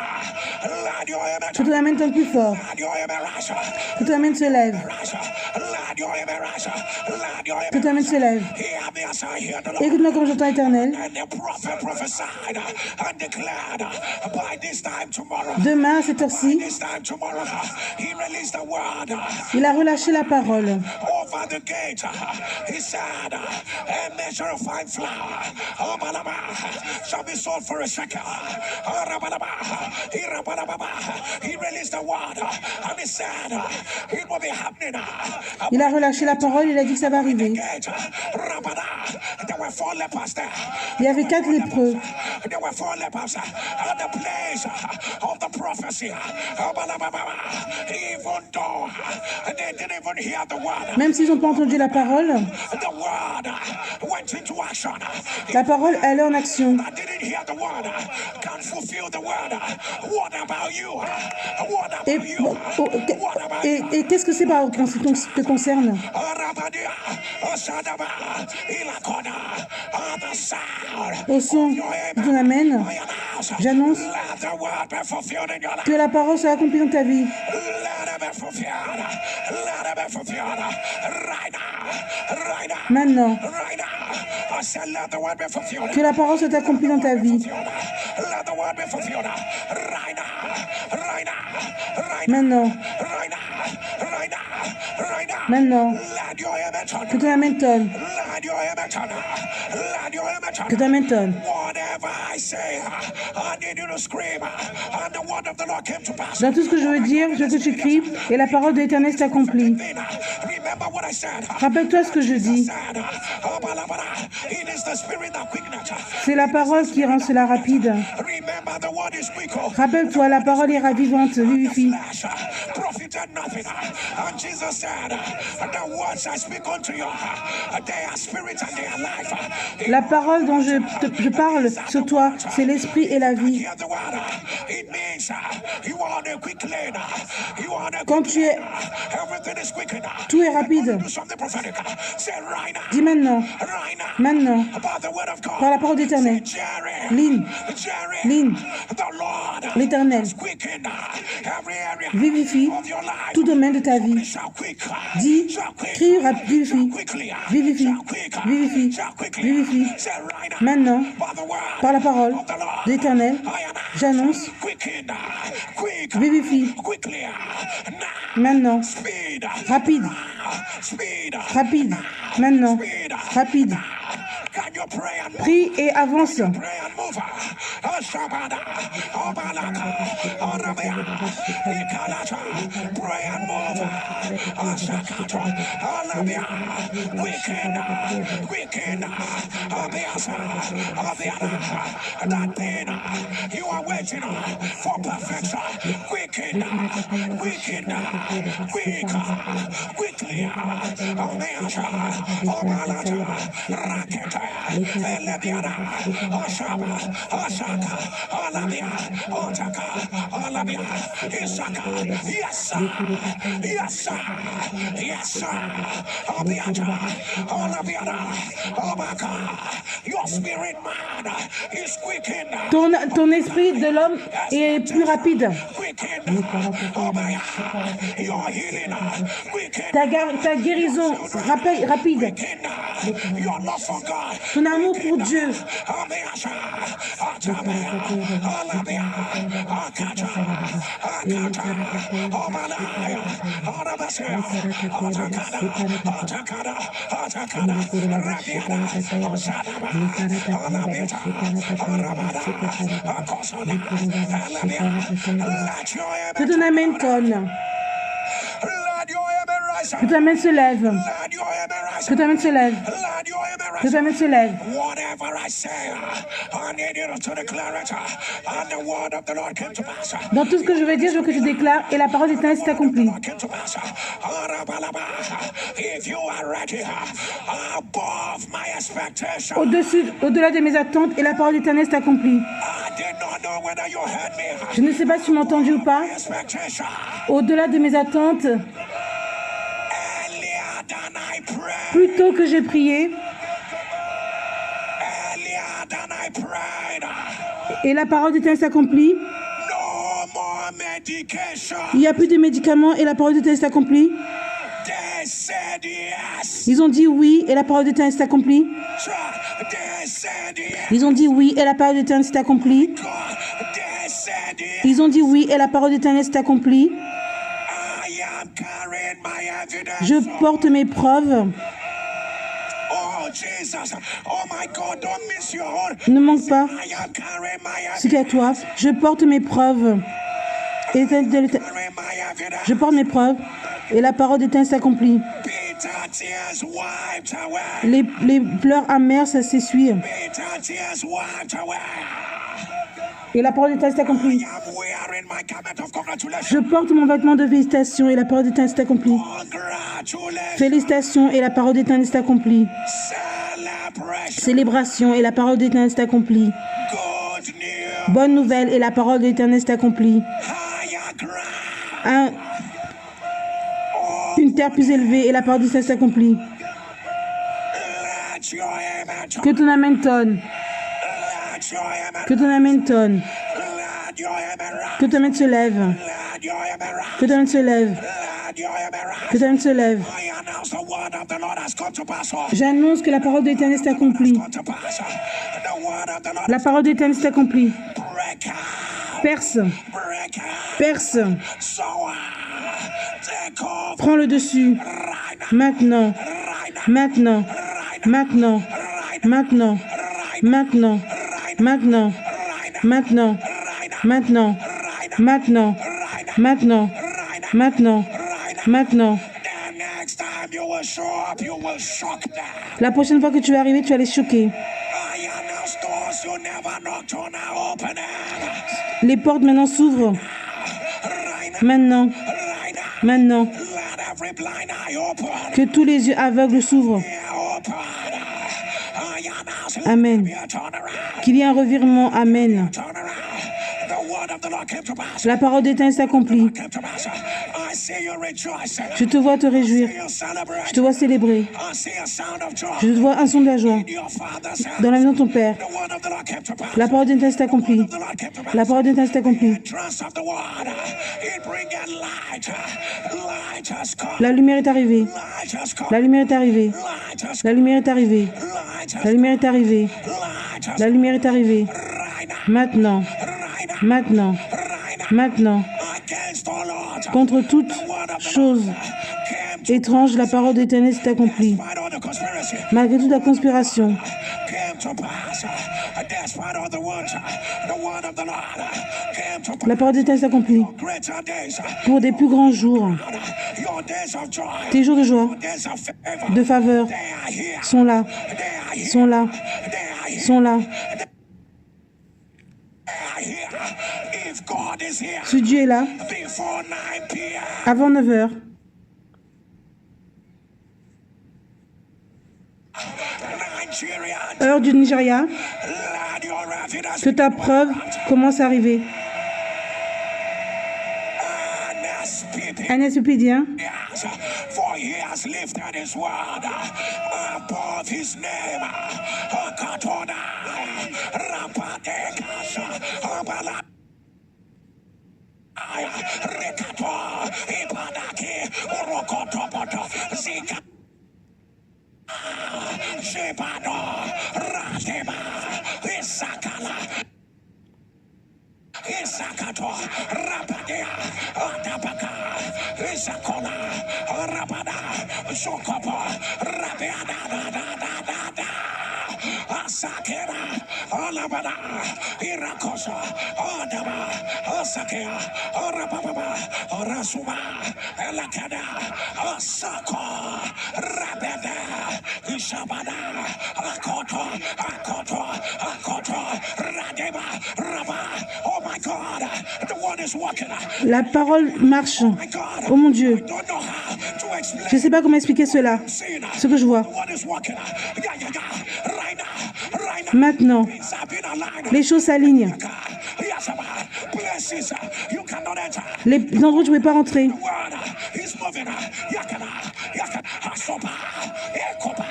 Let your image
Que ton Amen tonne plus fort.
Let your image
Que ton Amen se lève.
Let your image Let your
Que ton Amen se lève.
Hear me as I hear the Lord.
Écoute-moi comme j'entends Éternel.
And the prophet prophesied and declared by this time tomorrow.
Demain, à cette heure-ci,
This time tomorrow, he released the word
il a relâché la parole.
over the gate. He said, a measure of fine flour shall be sold for a shekel. He released the word and he said, it will be happening.
Il a relâché la parole, il a dit que ça va arriver.
There were 4 lepers there.
Il y avait 4 lépreux.
There were 4 lepers at the place of the prophecy. Even though they didn't even hear the word,
Même s'ils n'ont pas entendu la parole,
the word went into action.
la parole allait en action.
I didn't hear the word, can't fulfill the word. What about you? What about
Et,
you?
bon,
What about you?
et qu'est-ce que c'est en ce qui te concerne? Au son de ton Amen, j'annonce que la parole sera accomplie dans ta vie. Maintenant, que la parole soit accomplie dans ta vie. Maintenant, maintenant, que ton Amen tonne. Que ton Amen tonne. Dans tout ce que je veux dire, je veux que tu cries et la parole de l'Éternel s'accomplit. Rappelle-toi ce que je dis. C'est la parole qui rend cela rapide. Rappelle-toi, la parole est ravivante, vivifie. La parole dont je parle sur toi, c'est l'esprit et la vie. Quand tu es... Tout est rapide. Dis maintenant. Maintenant. Par la parole d'Éternel. Lynn. L'Éternel vivifie tout domaine de ta vie. Dis, crie, vivifie. Maintenant, par la parole de l'Éternel, j'annonce, vivifie. Maintenant, rapide. Maintenant, rapide. Prie et avance.
Asakata, Alabia, Weekend, Abiasa, that thing you are waiting for perfection. Weekend, quickly, Abiasa, Omalata, Raketa, Elebiana, Ashaba, Asaka, Alabia, Otaka, Alabia, Isaka, yes, Abiata, Alabiana, Obaka, your spirit man is quickened.
Ton esprit de l'homme est plus rapide. Ta guérison rapide. Ton amour pour Dieu. Que ton amen tonne. Que ta main se lève. Que ta main se lève. Que ta main se lève. Dans tout ce que je vais dire, je veux que tu déclares et la parole d'Éternel s'est accomplie. Au-delà de mes attentes et la parole d'Éternel s'est accomplie. Je ne sais pas si tu m'as entendu ou pas. Au-delà de mes attentes, plus tôt que j'ai prié, et la parole d'Éternel s'accomplit. Il n'y a plus de médicaments et la parole d'Éternel s'accomplit. Ils ont dit oui et la parole d'Éternel s'est accomplie. Ils ont dit oui et la parole d'Éternel s'est accomplie. Ils ont dit oui et la parole d'Éternel s'est accomplie. Je porte mes preuves. Ne manque pas ce qu'à toi. Je porte mes preuves. Je porte mes preuves et la parole d'Éternel s'accomplit. Les pleurs amers, ça s'essuie. Et la parole d'Éternel s'accomplit. Je porte mon vêtement de félicitations et la parole d'Éternel s'accomplit. Félicitations et la parole d'Éternel s'accomplit. Célébration et la parole d'Éternel s'accomplit. Bonne nouvelle et la parole d'Éternel s'accomplit. Une terre plus élevée et la parole d'Éternel s'accomplit. Que ton amen tonne. Que ton amen tonne. Que ton amen se lève. Que ton amen se lève. Que ton amen se lève. J'annonce que la parole de l'Éternel s'est accomplie. La parole de l'Éternel s'est accomplie. Perce. Perce. Prends le dessus. Maintenant. Maintenant. Maintenant. Maintenant. Maintenant. Maintenant. Maintenant. Maintenant. Maintenant. Maintenant. Maintenant. Maintenant. La prochaine fois que tu vas arriver, tu vas les choquer. Les portes maintenant s'ouvrent. Maintenant. Maintenant. Que tous les yeux aveugles s'ouvrent. Amen. Qu'il y ait un revirement. Amen. La parole d'Éternel s'accomplit. Je te vois te réjouir. Je te vois célébrer. Je te vois un son de la joie. Dans la maison de ton Père. La parole d'Éternel s'accomplit. La parole d'Éternel s'accomplit. La lumière est arrivée. La lumière est arrivée. La lumière est arrivée. La lumière est arrivée. La lumière est arrivée. Maintenant. Maintenant. Maintenant. Contre toute chose étrange, la parole d'Éternel s'est accomplie. Malgré toute la conspiration. La parole d'Éternel s'accomplit. Pour des plus grands jours.
Your days of joy,
tes jours de joie,
your days of favor,
de faveur
they are here.
sont là,
They are here.
sont là,
They are here.
sont là.
They are here. If God is here
Si Dieu est là,
before 9 p.m.,
avant 9 heures,
Nigerians,
heure du Nigeria,
Lord, your evidence
que ta preuve commence à arriver. Un Espépédien,
Yes, for he has lifted his word above his name. Akatona, Rapadekas, Abala, Rekato, Ipadaki, Urokotopoto, Zika, Shebado, Ratema, Isakala. Isakato, Rapadea, Adapaka, Isakola, Rabada, Sokopo, Rabeada, Asakera, Alabada, Irakosa, Adaba, Asakea, Arababa, Rasuma, Elakada, Asako, Rabeda, Isabada, Akoto, Radeba, Raba. Oh my God, the word is working.
la parole marche.
My God,
Oh mon Dieu,
I don't know how to explain.
je ne sais pas comment expliquer cela, ce que je vois.
The word is working. Right now.
Maintenant,
Things have been aligned.
les choses s'alignent.
Yes, places you cannot enter.
Les endroits où je ne pouvais pas rentrer.
Word is moving. Yakana, Asopa, Ekopa,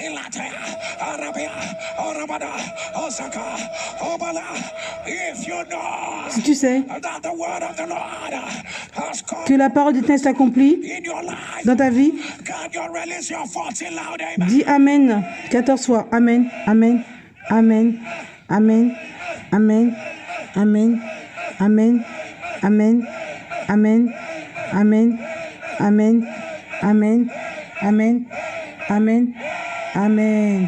Elate, Arabia, Arabada, Osaka, Obala. If you know
Si tu sais
that the word of the Lord has come
que la parole d'Éternel s'accomplit
in your life,
dans ta vie,
can you release your 14 loud amen?
dis Amen 14 fois. Amen, Amen, Amen, Amen, Amen, Amen, Amen, Amen, Amen, Amen, Amen, Amen, Amen, Amen, Amen.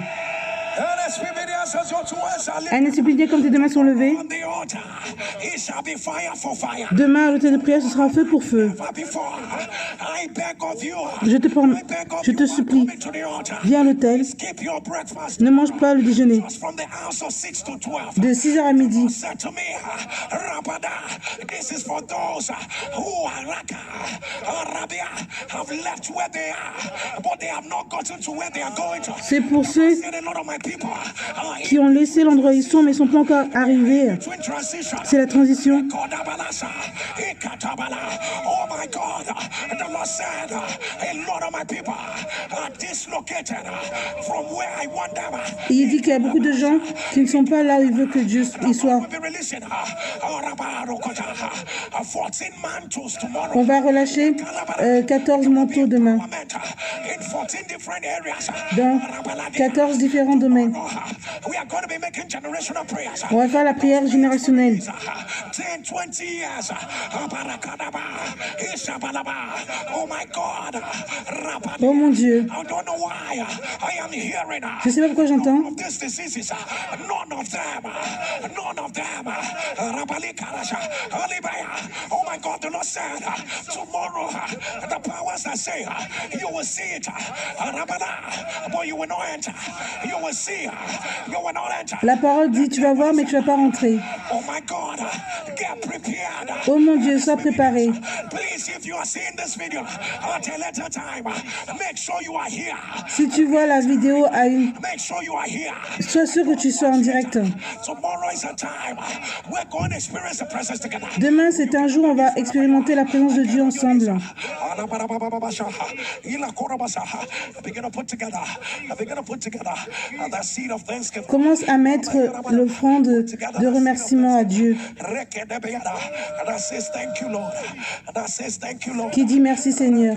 Un esprit comme tes deux mains sont levées.
On the altar, it shall be fire for fire.
Demain, à l'autel de prière, ce sera feu pour feu.
Before, I beg of you,
Je te supplie,
coming to the altar,
viens à l'autel,
skip your breakfast.
ne mange pas le déjeuner.
From the house of 6 to 12.
De 6h à midi.
Said to me, Rabada, this is for those who are Arabia have left where they are, but they have not gotten to where they are going to.
C'est pour ceux
Said a lot of my people
qui ont laissé l'endroit où ils sont, mais ils ne sont pas encore arrivés.
between transition.
C'est la transition.
Kodabalasa, Ikatabala. Oh my God, the Lord said, a lot of my people are dislocated from where I want them.
Et il dit qu'il y a beaucoup de gens qui ne sont pas là où il veut que Dieu y soit.
We'll be releasing 14 mantles tomorrow.
On va relâcher 14 manteaux demain
In 14 different areas.
dans 14 différents domaines.
We are going to be making generational prayers.
On va faire la prière générationnelle.
10, 20 years. Abarakadaba, Isabalaba. Oh my God. Rabba.
Oh mon Dieu,
I don't know why I am hearing
je ne sais pas pourquoi j'entends.
of these diseases. None of them. Rabali Karasha, Alibaya. Oh my God, the Lord said tomorrow the powers that say you will see it. Rabala, but you will not enter. You will see, you will not enter.
La parole dit, tu vas voir, mais tu ne vas pas rentrer.
Oh my God, get prepared.
Oh mon Dieu, sois préparé.
Please, if you are seeing this video at a later time, make sure you are here.
Si tu vois la vidéo,
Make sure you are here.
sois sûr que tu sois en direct.
Tomorrow is a time we're going to experience the presence together.
Demain, c'est un jour où on va expérimenter la présence de Dieu ensemble.
Begin to put together that seed of thanksgiving.
Commence à mettre l'offrande de remerciement à Dieu.
That says thank you, Lord. That says thank you, Lord.
Qui dit merci Seigneur.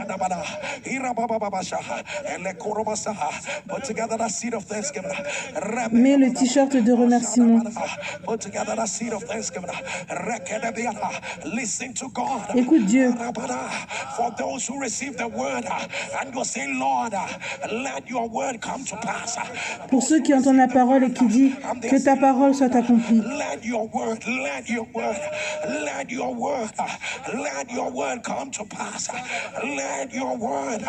Put together that seed of thanksgiving.
Mets le t-shirt de remerciement.
Put together that seed of thanksgiving. Listen to God.
Écoute Dieu.
For those who receive the word and will say, Lord, let your word come to pass.
Pour ceux qui entendent la parole et qui disent que ta parole soit accomplie.
Let your word, let your word, let your word, let your word come to pass. Let your word.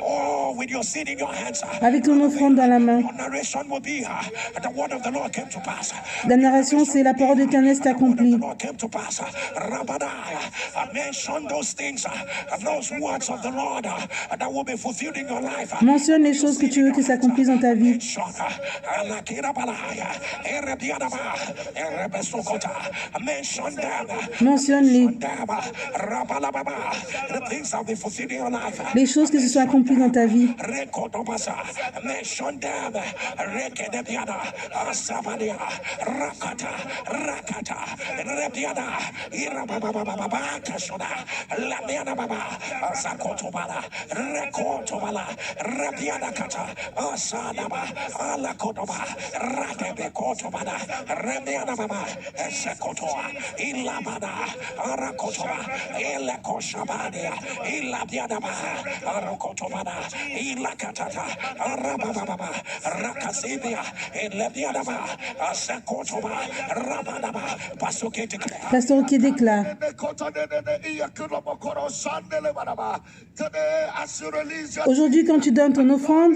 Oh, with your seed in your hands.
Avec ton offrande dans la main.
Your narration will be the word of the Lord came to pass.
La narration, c'est la parole d'Éternel s'est accomplie.
Mention those things, those words of the Lord that will be fulfilled in your life.
Mentionne les choses que tu veux que s'accomplissent dans ta vie. Mentionne-les. Les choses qui se sont accomplies dans ta vie. Pasteur qui déclare. Aujourd'hui, quand tu donnes ton offrande,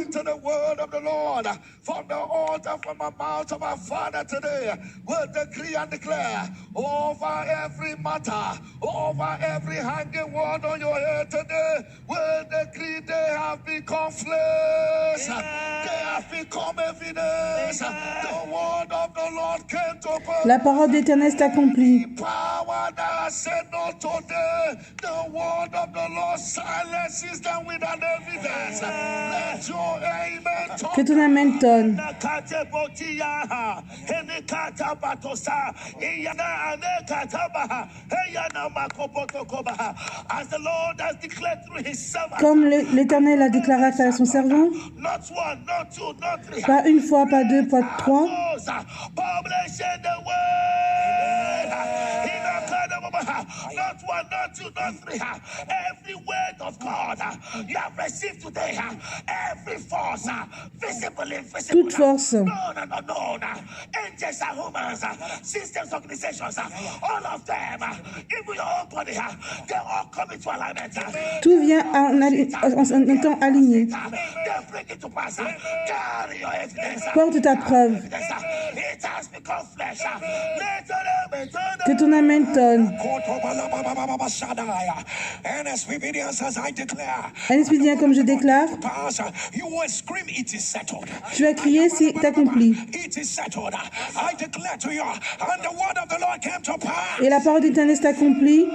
over every matter, over every hanging word on your head today, will decree they have become flesh, they have become evidence. The word of the Lord came to pass.
La parole d'Éternel s'est accomplie.
Power that said no today, the word of the Lord silences them with an evidence. Let your amen talk.
Que ton amen tonne. Comme l'Éternel a déclaré à travers son servant, pas une fois, pas deux, pas trois.
Not one, not two, not three. Every word of God you have received today, every force, visible, invisible.
Toute force.
No. Angels and humans, systems, organizations, all of them, even your own body, they all come into alignment.
Tout vient en étant aligné.
They bring it to pass. Carry your evidence.
Porte ta preuve.
It has become flesh.
Que ton amen tonne.
And as obedience as I declare,
Un esprit divin comme je déclare,
you will scream, it is settled.
tu as crié, c'est accompli.
It is settled. I declare to you, and the word of the Lord came to pass.
Et la parole d'Éternel s'est accomplie.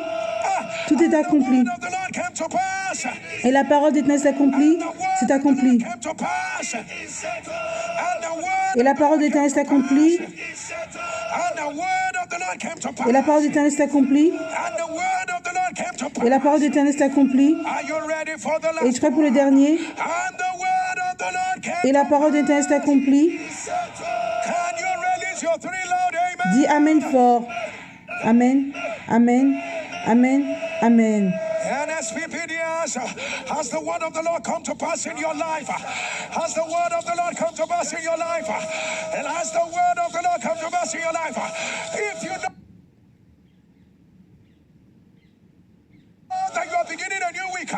Tout est accompli.
The word of the Lord came to pass.
Et la parole d'Éternel s'est accomplie. C'est accompli.
Came to pass. And the word
Et la parole d'Éternel s'est accomplie.
and the word of the Lord came to pass.
Et la parole d'Éternel s'est accomplie.
And the word of the Lord came to pass.
Et la parole d'Éternel s'est accomplie.
Are you ready for the
Et
last?
je prêt pour le dernier.
And the word of the Lord came.
Et la parole d'Éternel s'est accomplie.
Can you release your three loud amen?
Dis Amen fort. Amen, Amen, Amen, Amen.
And as we obedience, has the word of the Lord come to pass in your life? Has the word of the Lord come to pass in your life? And has the word of the Lord come to pass in your life? If you know that you are beginning a new week,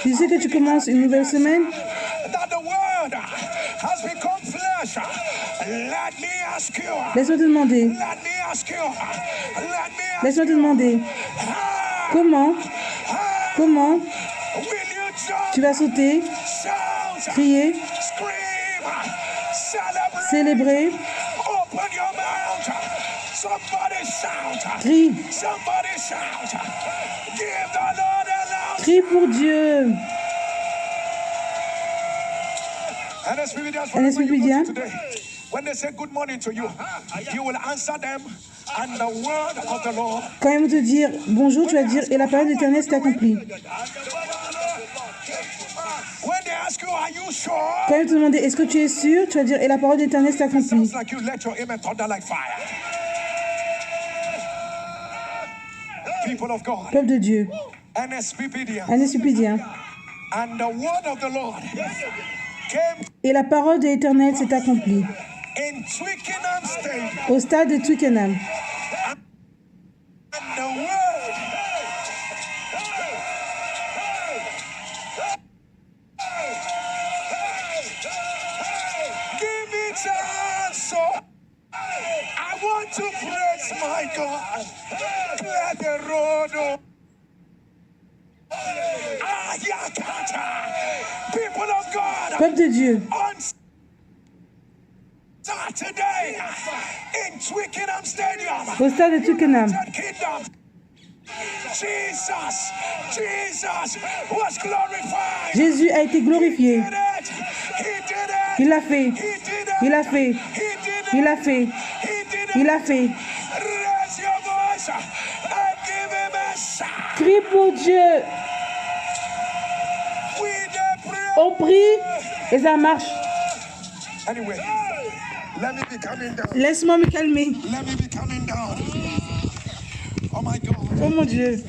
Tu sais que tu commences une nouvelle semaine,
that the word has become flesh, let me ask you,
laisse-moi te demander,
let me ask you, let me ask
laisse-moi te demander,
how,
comment
will you jump,
tu vas sauter,
shout,
crier,
scream, celebrate,
célébrer,
open your mouth, somebody shout,
crie,
somebody shout, give the Lord a loud
crie pour Dieu.
And as we begin,
Un esprit bien.
today, when they say good morning to you, you will answer them, and the word of the Lord.
Quand ils vont te dire bonjour, tu vas dire et la parole de l'Éternel s'est accomplie.
When they ask you, are you sure?
Quand ils vont te demander est-ce que tu es sûr, tu vas dire et la parole de l'Éternel s'est accomplie.
Sounds like you let your amen thunder like fire. People of God.
Peuple de Dieu.
NSPPDians.
NSPPDiens.
And the word of the Lord came
Et la parole de l'Éternel s'est accomplie
in Twickenham Stadium.
au stade de Twickenham.
And the word give it a so I want to praise my God. Clear the road. People of God.
Peuple de Dieu.
On Saturday in Twickenham Stadium.
Au stade de Twickenham.
Jesus was glorified.
Jésus a été glorifié. Il l'a fait. Il l'a fait. Il l'a fait. Il l'a fait.
Raise your voice and give him a shout.
Crie pour Dieu. On prie et ça marche.
Anyway, let me be coming down.
Laisse-moi me calmer.
Let me be coming down. Oh my God.
Oh mon Dieu.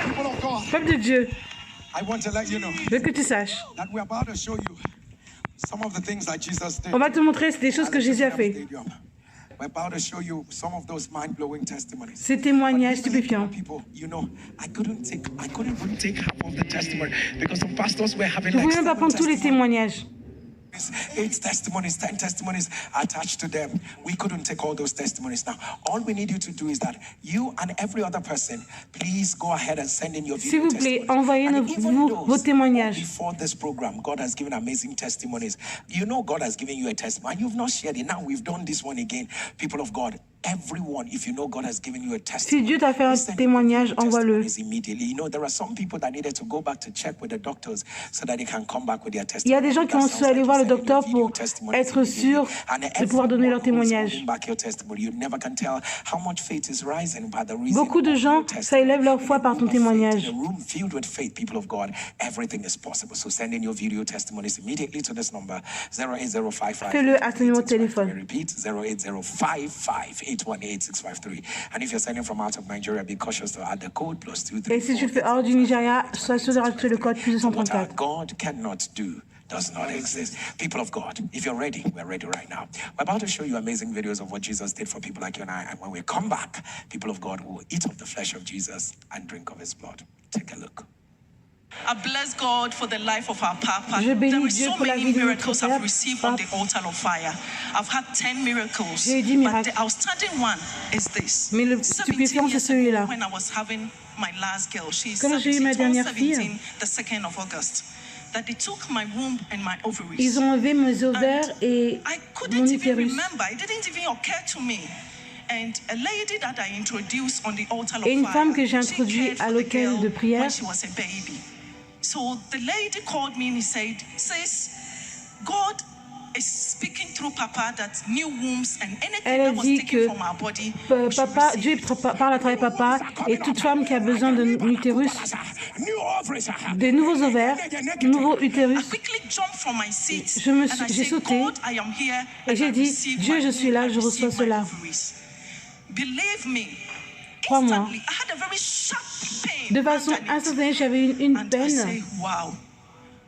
People of God,
Peuple de Dieu,
I want to let you know
je veux que tu saches.
that we're about to show you some of the things that Jesus did.
On va te montrer des choses que Jésus a fait.
We're about to show you some of those mind-blowing testimonies.
Ces témoignages stupéfiants.
People, you know, I couldn't even take half of the testimony because some pastors were having
Je ne
like
pouvais même pas prendre tous les témoignages.
8 testimonies, 10 testimonies attached to them. We couldn't take all those testimonies. Now, all we need you to do is that you and every other person, please go ahead and send in your
S'il
video
vous plaît,
testimonies.
envoyez-nous vos témoignages.
Before this program, God has given amazing testimonies. You know God has given you a testimony. You've not shared it. Now we've done this one again. People of God, everyone, if you know God has given you a testimony,
Si Dieu t'a fait un
send
témoignage, envoie-le.
immediately. You know, there are some people that needed to go back to check with the doctors so that they can come back with their
Il y a
testimony.
des gens qui ont su aller voir le docteur pour être sûrs de pouvoir donner leur témoignage. Beaucoup de gens, ça élève leur foi par ton témoignage. Fais-le à ce numéro de téléphone. Et si tu fais hors du Nigeria, sois sûr de rajouter le code plus 234.
God cannot do does not exist. People of God, if you're ready, we're ready right now. We're about to show you amazing videos of what Jesus did for people like you and I. And when we come back, people of God will eat of the flesh of Jesus and drink of his blood. Take a look.
I bless God for the life of our Papa.
Je bénis
There are
Dieu
so
pour la
many
vie de notre
miracles I've
Père.
received from the altar of fire. I've had 10 miracles,
J'ai eu 10
but
miracles.
the outstanding one is this.
Mais le
17
stupéfiant, c'est
years
celui-là.
ago, when I was having my last girl, she's
Quand j'ai eu ma
17,
dernière
17,
fille,
the 2nd of August, that they took my womb and my ovaries.
ils ont enlevé mes ovaires et
I
mon
couldn't even
utérus.
remember. It didn't even occur to me. And a lady that I introduced on the altar of
Et une
fire,
femme que j'ai
she
introduite
cared
à
for the
l'autel
girl
de prière.
when she was a baby. So the lady called me and he said, "Sis, God is speaking through Papa that new wombs and anything
Elle a
that was
dit
taken
que
from our body, we should
Papa,
receive
Dieu
it."
parle à travers Papa et toute femme qui a besoin d'un utérus, de nouveaux ovaires, de nouveaux
I
utérus.
quickly jumped from my seat
J'ai
and I
j'ai
said,
sauté
"God, I am here
et
and
j'ai
I
dit,
receive
Dieu,
my
je suis
womb,
là,
I
je reçois
receive my
cela.
ovaries." Believe me,
Crois-moi.
instantly, I had a very sharp pain
De façon
underneath.
instantanée, j'avais une
And I
peine.
say, wow.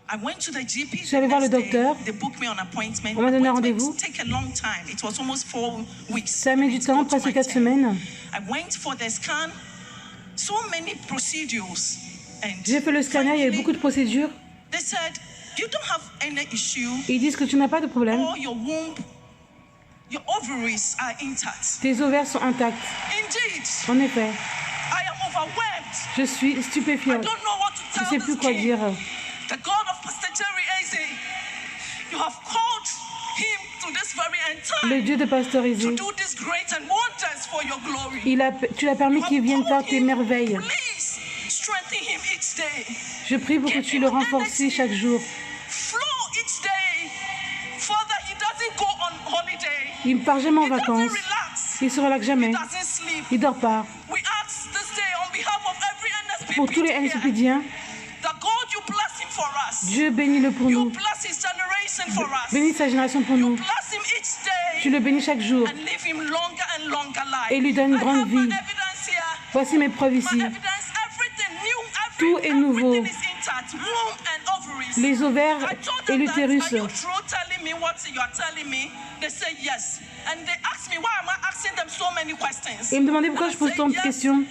I went to the GP.
Je suis allée voir le docteur.
They booked me an appointment.
On m'a donné un
Appointments
rendez-vous.
take a long time. It was almost 4 weeks.
Ça a mis du
to
temps,
go to
presque
my
4
turn.
semaines.
I went for the scan. So many procedures. And
J'ai fait le scanner, il y avait beaucoup de procédures.
they said, you don't have any issue.
Ils disent que tu n'as pas de problème.
All your womb, your ovaries are intact.
Tes ovaires sont intacts.
Indeed,
En effet,
I am overwhelmed.
je suis
I
stupéfiante.
don't know what to
Je ne
tell
sais
this
plus quoi
king.
dire.
The God of Pastor Jerry Eze, you have called him to this very end
Le
time
Dieu de pasteuriser.
to do this great and wonders for your glory.
Tu l'as permis qu'il vienne faire tes merveilles.
Please strengthen him each day.
Je prie pour que tu le renforces chaque jour.
Flow each day. Father, he doesn't go on holiday.
Il ne part jamais en
He doesn't
vacances.
relax.
Il se relaxe
He
jamais.
doesn't sleep.
Il dort pas.
We ask this day on behalf of every NSPP
Pour tous les
here,
NSPPiens,
that God, you bless him for us.
Dieu bénis-le pour
You
nous.
bless his generation for us.
Bénis sa génération pour
You
nous.
bless him each day
Tu le bénis chaque jour.
and leave him
et lui donne une grande vie. Voici mes preuves ici. Tout est nouveau. Les ovaires et l'utérus. Et ils me demandaient pourquoi je pose tant de questions.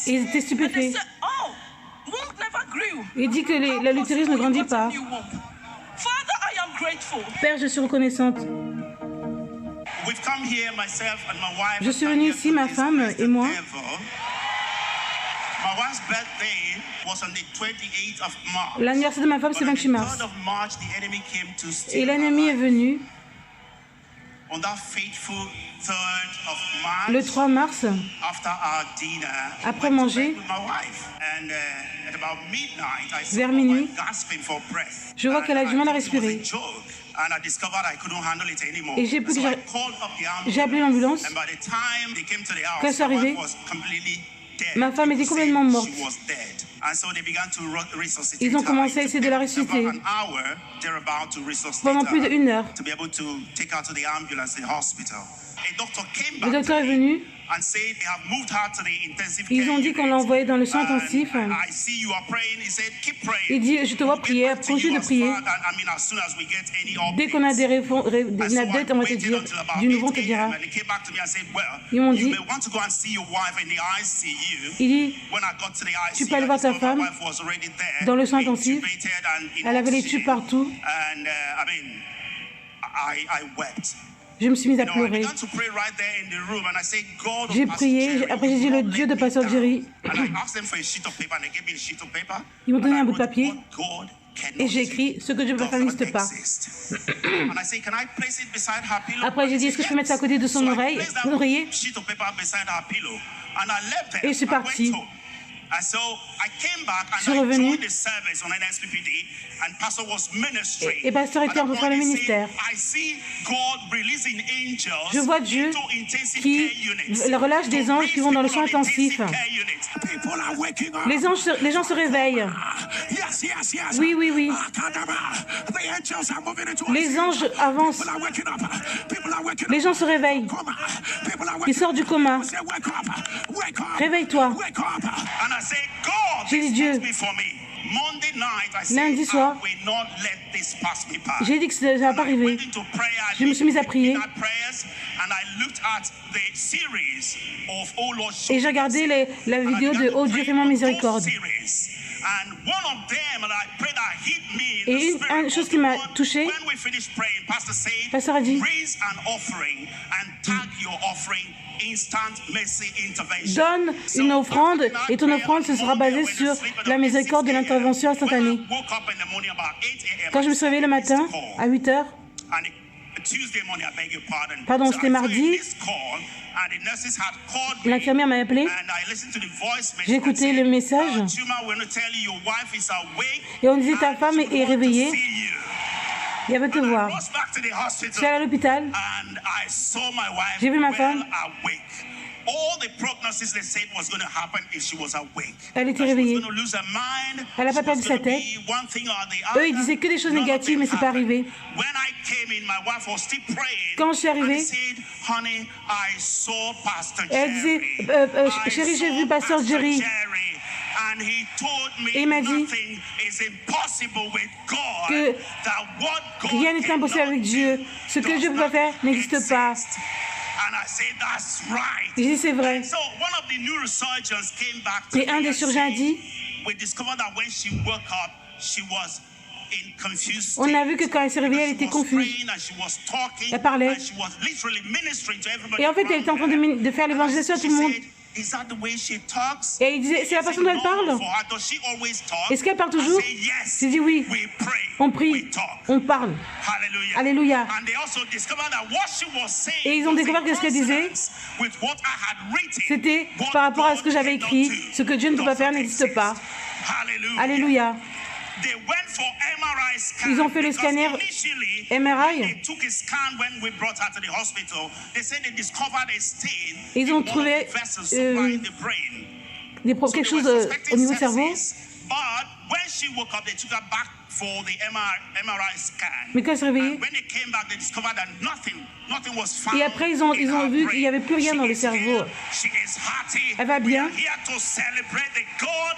Et ils étaient stupéfaits. Il dit que l'utérus ne grandit pas. Père, je suis reconnaissante. Je suis venue ici, ma femme et moi. L'anniversaire de ma femme, c'est le 28 mars. Et l'ennemi est venu le 3 mars, après manger, vers minuit. Je vois qu'elle a du mal à respirer. Et j'ai appelé l'ambulance. Quand ils sont arrivés, ma femme était complètement morte. Ils ont commencé à essayer de la ressusciter pendant plus d'1 heure. Le docteur est venu. Ils ont dit qu'on l'a envoyé dans le soin intensif. Il dit, je te vois prier, continue de prier. Dès qu'on a des updates, on va te dire, du nouveau on te dira. Ils m'ont dit, il dit, tu peux aller voir ta femme dans le soin intensif. Elle avait les tubes partout. Je me suis mise à pleurer. J'ai prié, après j'ai dit le Dieu de Pasteur Jerry. Ils m'ont donné un bout de papier et j'ai écrit ce que Dieu peut faire n'existe pas. Après j'ai dit est-ce que je peux mettre ça à côté de son oreiller et je suis partie. Je suis revenu et pasteur était en train de faire le ministère. Je vois Dieu qui relâche des anges qui vont dans le soin intensif. Les gens se réveillent. Oui, oui, oui. Les anges avancent. Les gens se réveillent. Ils sortent du coma. Réveille-toi. J'ai dit Dieu. Lundi soir, j'ai dit que ça ne va pas arriver. Je me suis mise à prier. Et j'ai regardé la vidéo de Oh Dieu, fais-moi miséricorde. Et une chose qui m'a touchée, Pasteur a dit, donne une offrande et ton offrande se sera basée sur la miséricorde de l'intervention instantanée. Quand je me suis réveillée le matin à 8 heures, pardon, c'était mardi, l'infirmière m'a appelé, j'ai écouté le message et on disait ta femme est réveillée. Il va te voir. Je suis allée à l'hôpital. J'ai vu ma femme. Elle était réveillée. Elle n'a pas perdu sa tête. Eux, ils disaient que des choses négatives, mais ce n'est pas arrivé. Quand je suis arrivée, elle disait chérie, j'ai vu Pasteur Jerry. Et il m'a dit que rien n'est impossible avec Dieu. Ce que Dieu ne peut pas faire n'existe pas. J'ai dit c'est vrai. Et un des surgeons a dit, on a vu que quand elle s'est réveillée, elle était confuse. Elle parlait. Et en fait, elle était en train de faire l'évangélisation à tout le monde. Et il disait, c'est la façon dont elle parle. Est-ce qu'elle parle toujours? J'ai dit oui. On prie, on parle. Alléluia. Et ils ont découvert que ce qu'elle disait, c'était par rapport à ce que j'avais écrit. Ce que Dieu ne peut pas faire n'existe pas. Alléluia. Ils ont fait le scanner MRI. Ils ont trouvé quelque chose au niveau du cerveau.
When she woke up, they took her back for the MRI scan.
Mais quand elle s'est réveillée,
And when they came back, they discovered that nothing was found.
et après ils ont vu qu'il n'y avait plus rien dans le cerveau. Elle va bien.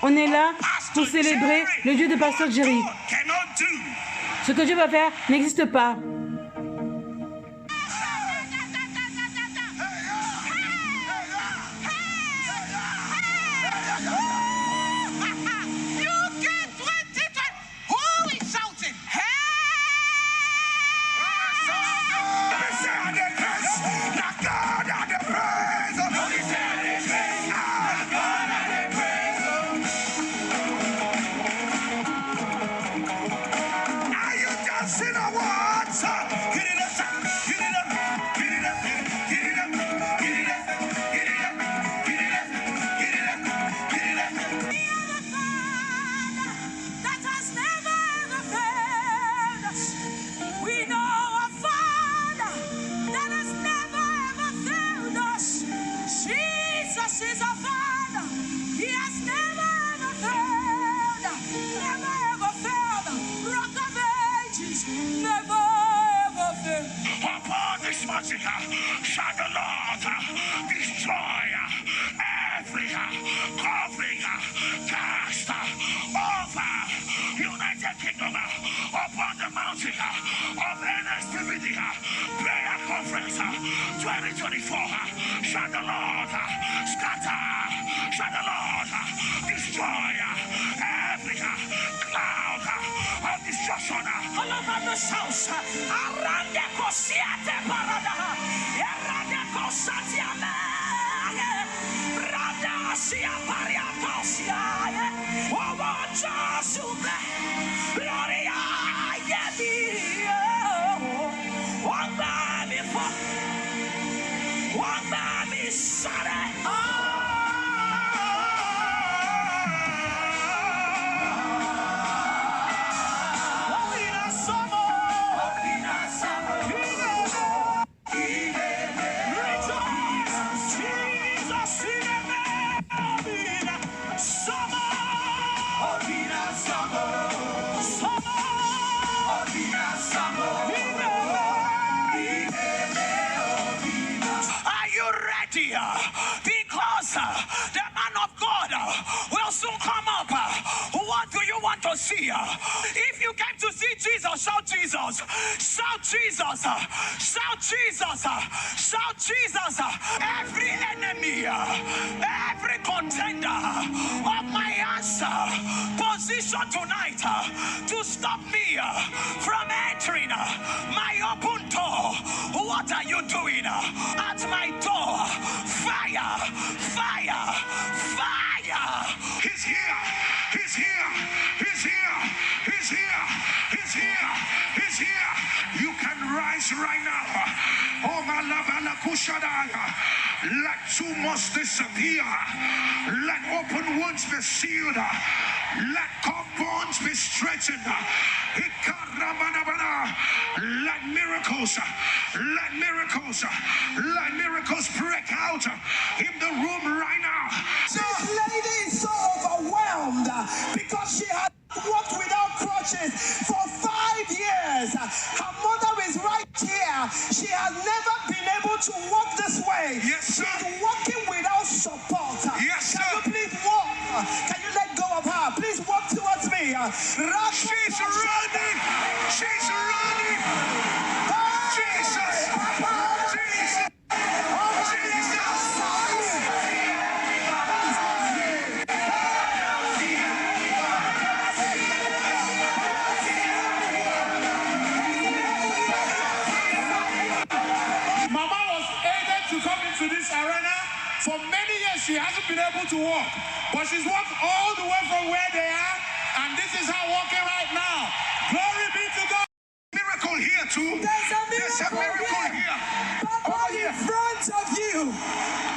On est là pour célébrer le Dieu de Pasteur Jerry. Ce que Dieu va faire n'existe pas.
Shall the Lord destroy every covering cast over United Kingdom upon the mountain of NSPBD Prayer Conference 2024. Shall the Lord scatter, shall the Lord destroy every cloud of destruction all over the south. Around the Cosiate Parada, around the Cosatiame, Rada Sia Pariatosia, Obo Jasume, Gloria Yedio, one baby for one baby Sare. Because the man of God will soon come up. What do you want to see? If you came to see Jesus, shout Jesus, shout Jesus, shout Jesus, shout Jesus. Every enemy, every contender of my answer position tonight to stop me from entering my open door. What are you doing at my door? Fire, fire, fire. He's here, he's here, he's here, he's here, he's here, he's here. You can rise right now. Oh, my love, let tumors disappear. Let open wounds be sealed. Let cut bones be straightened. Let miracles break out in the room right now.
This lady is so overwhelmed because she had walked without crutches for 5 years. Her mother is right here. She has never been able to walk this way.
Yes, sir.
She's walking without support.
Yes, sir.
Can you please walk? Can you let go of her? Please walk towards me.
She's running. She's running. Jesus. Jesus.
Mama was aided to come into this arena. For many years, she hasn't been able to walk. But she's walked all the way from where they are. And this is her walking right now. Glory be to God.
Miracle here too.
There's a miracle
here.
Papa, in front of you.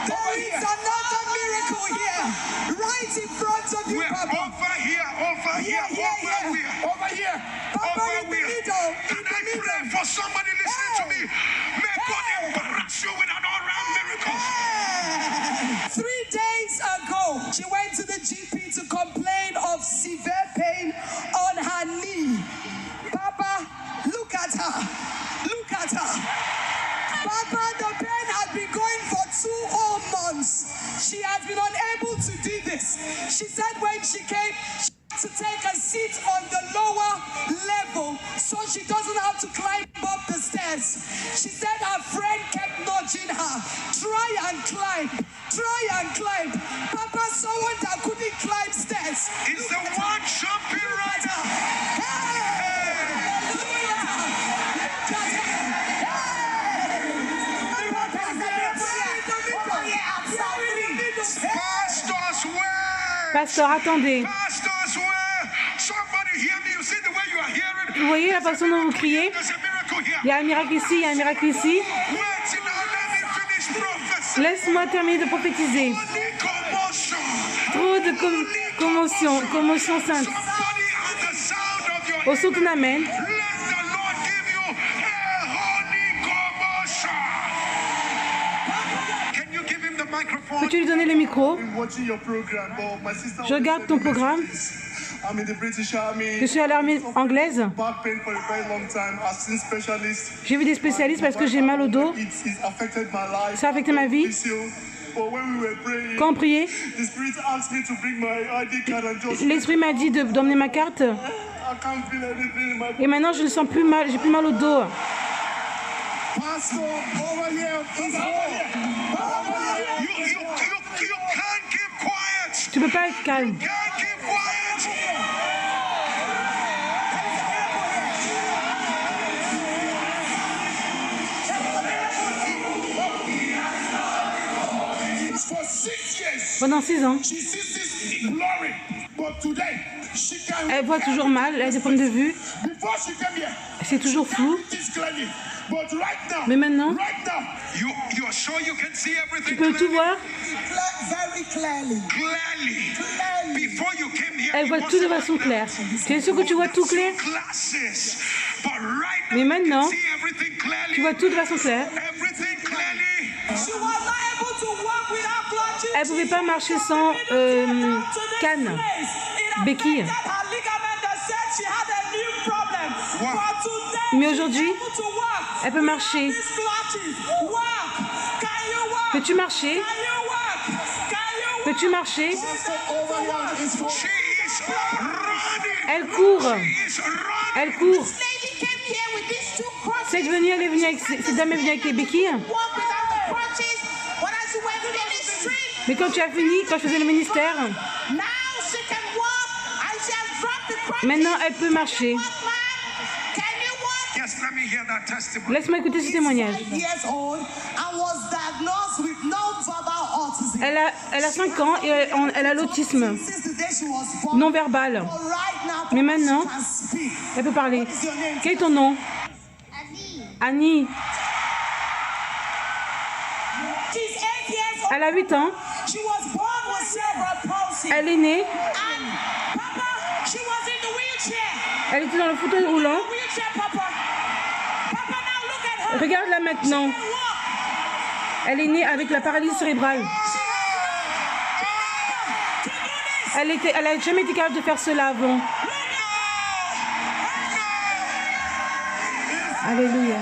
There is another miracle here. Right in front of you, Papa.
Over here, over here,
Over here. Papa, in the middle.
Can I pray for somebody listening to me? May God embarrass you with an all-round miracle.
3 days ago, she went to the GP to complain of severe pain she has been unable to do this. She said when she came, she had to take a seat on the lower level so she doesn't have to climb up the stairs. She said her friend kept nudging her. Try and climb. Try and climb. Papa, someone that couldn't climb stairs.
It's the one jumping right now. Pastors, where?
Pasteur, attendez.
Pastors, where? Somebody hear me. You see the way you are hearing?
Vous voyez la façon dont vous criez?
There's a miracle here.
Il y a un miracle ici, il y a un miracle ici.
Wait, now let me finish prophesying.
Laisse-moi terminer de prophétiser.
Holy commotion.
Trop de commotion sainte.
Somebody at the sound of your
Au son ton amène.
let the Lord give you a holy commotion. Can you give him the microphone?
Peux-tu lui donner le micro?
Watching your program, but my sister
Je regarde ton programme.
I'm in the British Army.
Je suis à l'armée anglaise.
Back pain for a very long time. I've seen specialists.
J'ai vu des spécialistes parce que j'ai mal au dos.
It's affected my life.
Ça a affecté ma vie.
But when we were praying,
Quand on priait,
the Spirit asked me to bring my ID card and just
l'esprit m'a dit d'emmener ma carte.
I can't feel anything in my
Et maintenant, je ne sens plus mal. J'ai plus mal au dos.
pastor over here. He's
You can't keep quiet.
Tu peux pas être calme.
Can't keep quiet.
for 6 years.
Pendant 6 ans,
She sees this glory, but today she can.
elle voit toujours mal. Elle a des problèmes de vue.
Before she came here,
C'est toujours flou.
this clearly. But right now,
Mais maintenant,
You are sure you can see everything
tu peux tout voir.
Very clearly.
clearly. Before you came here,
Elle
it
voit tout de
wasn't
façon claire. Tu es sûr que tu vois tout clair?
glasses. But right now,
Mais
you
maintenant,
can see everything clearly.
tu vois tout de façon claire.
Everything clearly.
She was not able to walk without clutches.
Elle pouvait pas marcher sans canne, béquille. Mais aujourd'hui, elle peut marcher. Peux-tu marcher? Peux-tu marcher?
She is running.
Elle court.
She is running.
Elle court. Cette venue, elle est venue avec, cette dame est venue avec les béquilles. Mais quand tu as fini, quand je faisais le ministère, maintenant elle peut marcher.
Yes, let me hear that testimony.
Laisse-moi écouter ce témoignage. Elle a 5 ans et elle a l'autisme non verbal. Mais maintenant, elle peut parler. Quel est ton nom? Annie. Elle a 8 ans. Elle est née. Elle était dans le fauteuil roulant. Regarde-la maintenant. Elle est née avec la paralysie cérébrale. Elle n'a jamais été capable de faire cela avant. Alléluia.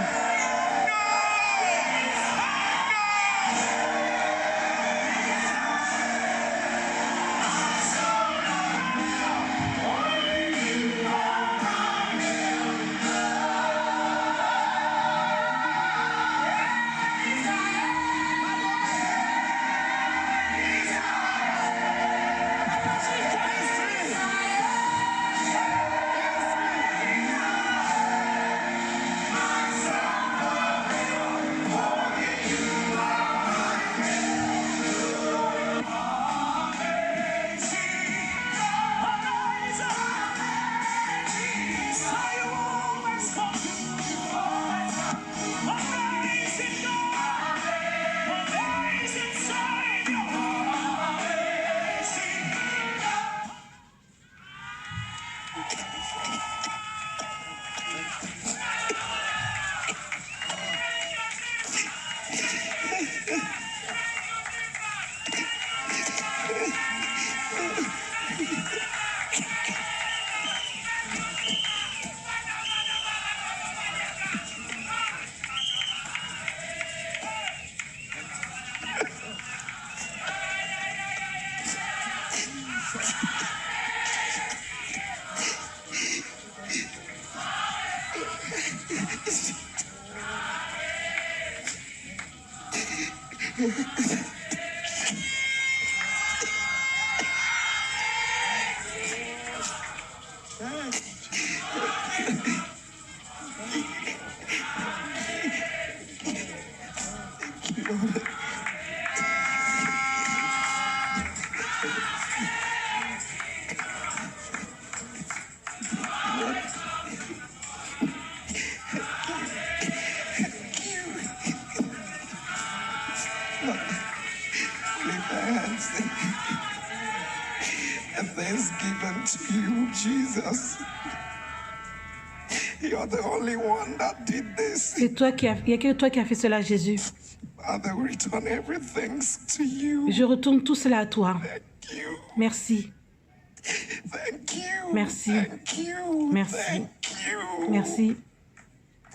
Lift our hands and thanksgiving to you, Jesus. You're the only one that did this.
C'est toi qui il n'y a que toi qui as fait cela, Jésus.
Father, we return everything to you.
Je retourne tout cela à toi.
Thank you.
Merci.
Thank you.
Merci.
Thank you.
Merci.
Thank you.
Merci.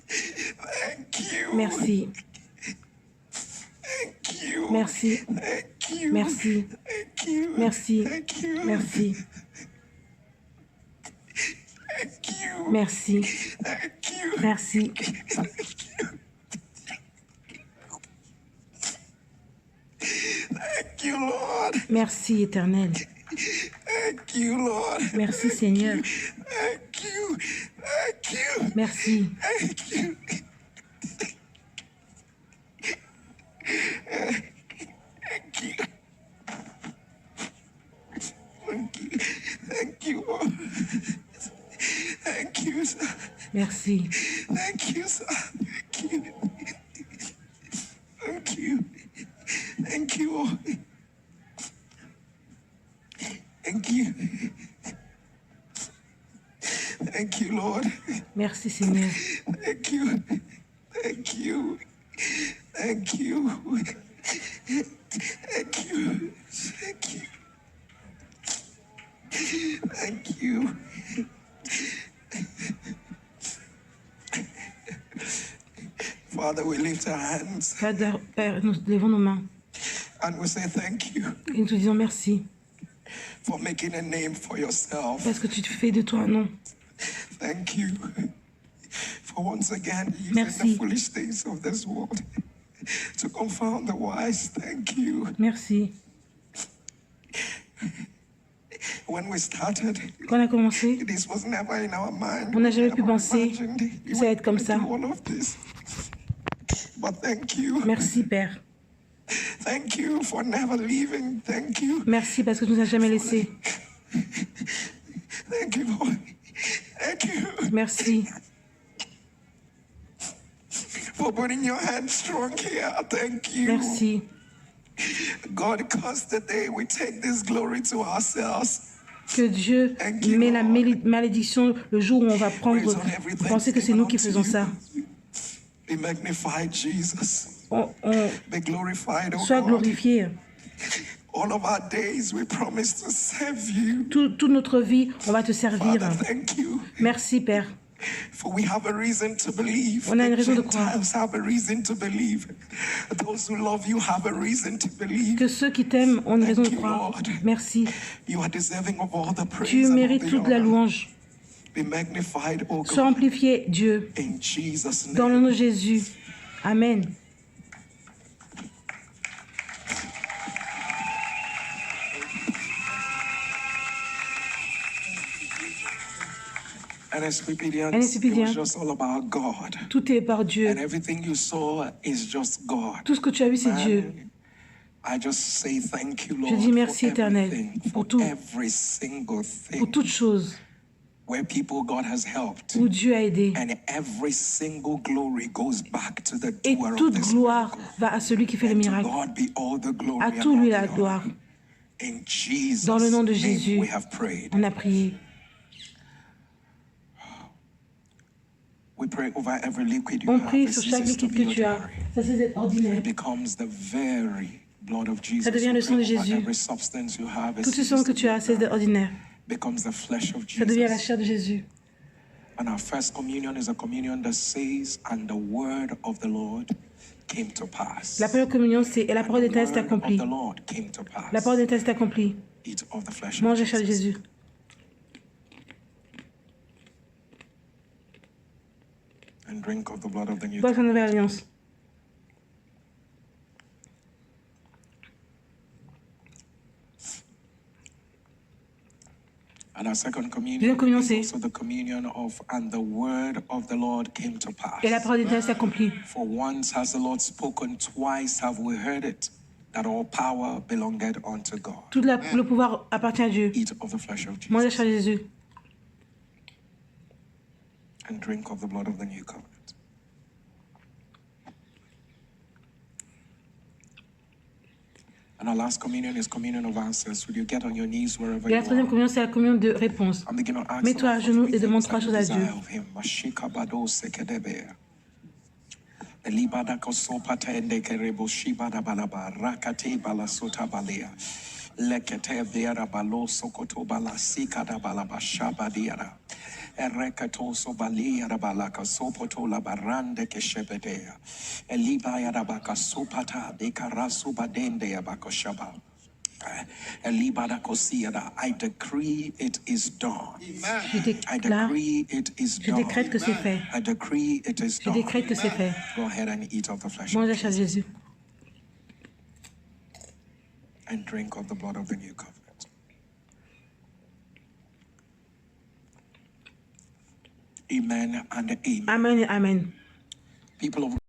Thank you.
Merci.
Thank you.
Merci.
Thank you.
Merci.
Thank you.
Merci.
Thank you.
Merci.
Thank you.
Merci.
Thank you.
Merci.
Thank you, Lord.
Merci, Éternel.
Thank you, Lord.
Merci, Seigneur.
Thank you. Thank you.
Merci.
Thank you. Thank you. Thank you. Thank you, Lord. Thank you, sir.
Merci.
Thank you, sir. Thank you. Thank you. Thank you, Lord. Thank you. Thank you, Lord.
Merci, Seigneur.
Thank you. Thank you. Thank you. Thank you. Thank you. Thank you. Father, we lift our hands
Père, nous levons nos mains
and we say thank you
et nous te disons merci
for making a name for yourself.
parce que tu te fais de toi un nom.
Thank you for once again using
Merci.
the foolish things of this world to confound the wise. Thank you.
Merci.
When we started,
Quand on a commencé,
this was never in our mind.
on n'a jamais
We
pu
never
penser
imagined
que
you
ça allait être
were
comme
gonna
ça.
do all of this. But thank you.
Merci, Père.
Thank you for never leaving. Thank you.
Merci parce que tu nous as jamais laissés.
Thank you, Lord. Thank you
Merci.
for putting your hand strong here. Thank you.
Merci.
God, because today we take this glory to ourselves.
Que Dieu met la malédiction le jour où on va prendre, penser que c'est nous qui faisons ça.
Be magnified, Jesus. Be glorified, oh
Sois
God.
glorifié.
All of our days we promise to serve you.
Toute notre vie, on va te servir.
Father, thank you.
Merci, Père.
For we have a reason to believe.
On a une
The
raison de croire.
Gentiles have a reason to believe. Those who love you have a reason to believe.
Que ceux qui t'aiment ont une raison de
Thank you,
croire.
Lord.
Merci.
You are deserving of all the praise
Tu
and all
mérites
the
toute la
honor.
louange.
Be magnified, oh
Sois
God,
amplifié, Dieu.
in Jesus'
Dans le
name.
nom de Jésus. Amen.
And as Philippians,
And as
it
Philippians,
was just all about God.
Tout est par Dieu.
And everything you saw is just God.
Tout ce que tu as vu, c'est Dieu.
Man, I just say thank you, Lord,
Je dis merci,
for
Éternel,
everything,
pour
for
tout.
every single thing
Pour toutes choses
where people God has helped.
où Dieu a aidé.
And every single glory goes back to the
Et
doer of
toute
this
gloire
miracle.
va à celui qui fait le
And to
miracle.
God be all the glory
À
and
tout
all
lui
the
la
honor.
gloire.
In Jesus'
Dans le nom de
name
Jésus,
we have prayed.
on a prié.
We pray over every liquid you
On
have.
prie
This
sur
is
chaque
just
liquide que tu as. Ça, c'est ordinaire.
It becomes the very blood of Jesus.
Ça devient le
We
sang de
pray over
Jésus.
every substance you have.
Tout ce sang que tu as, c'est ordinaire.
Becomes the flesh of
Ça devient la
Jesus.
chair de Jésus.
And our first communion is a communion that says, and the word of the Lord came to pass.
La première communion, c'est et la
And
parole
the
d'État s'est
word of
accomplie.
the Lord came to pass.
La parole d'État s'est accomplie.
Eat of the flesh
Mange la
of
chair de
Jesus.
Jésus.
And drink of the blood of the new
Bois la
covenant.
nouvelle alliance.
And our second communion
Deuxième communion,
is
c'est
also the communion of, and the word of the Lord came to pass.
et la parole de Dieu s'accomplit.
For once has the Lord spoken, twice have we heard it, that all power belongeth unto God.
Tout le pouvoir appartient à Dieu.
Eat of the flesh of
Mangez la
Jesus
chair de Jésus
and drink of the blood of the new covenant. And our last communion is communion of answers. Would you get on your knees wherever
Et
you
la troisième
are?
communion, c'est la communion de réponse.
I'm beginning to ask
Mets-toi
the
à
Lord for
genoux
three
et demande
things
trois
that
choses
you
à
desire
Dieu.
of Him. Mashika bado sekedebe. Elibada kosopata endekerebo shibada balaba rakate balasota balea. Lekete vera balo sokoto balasika da balaba shabadiara. Erekato sobalia da balaka sopoto la barande keshebedea. Elibaya da baka sopata de karasu badende ya bakoshaba. I decree it is done.
Je
I
déclare,
decree it is
je
done.
décrète que c'est fait.
I decree it is
Je
done.
décrète que c'est fait.
Go ahead and eat of the flesh
Mange la
of
chair de
Jesus
Jésus
and drink of the blood of the new covenant. Amen and amen.
Amen et Amen.
People of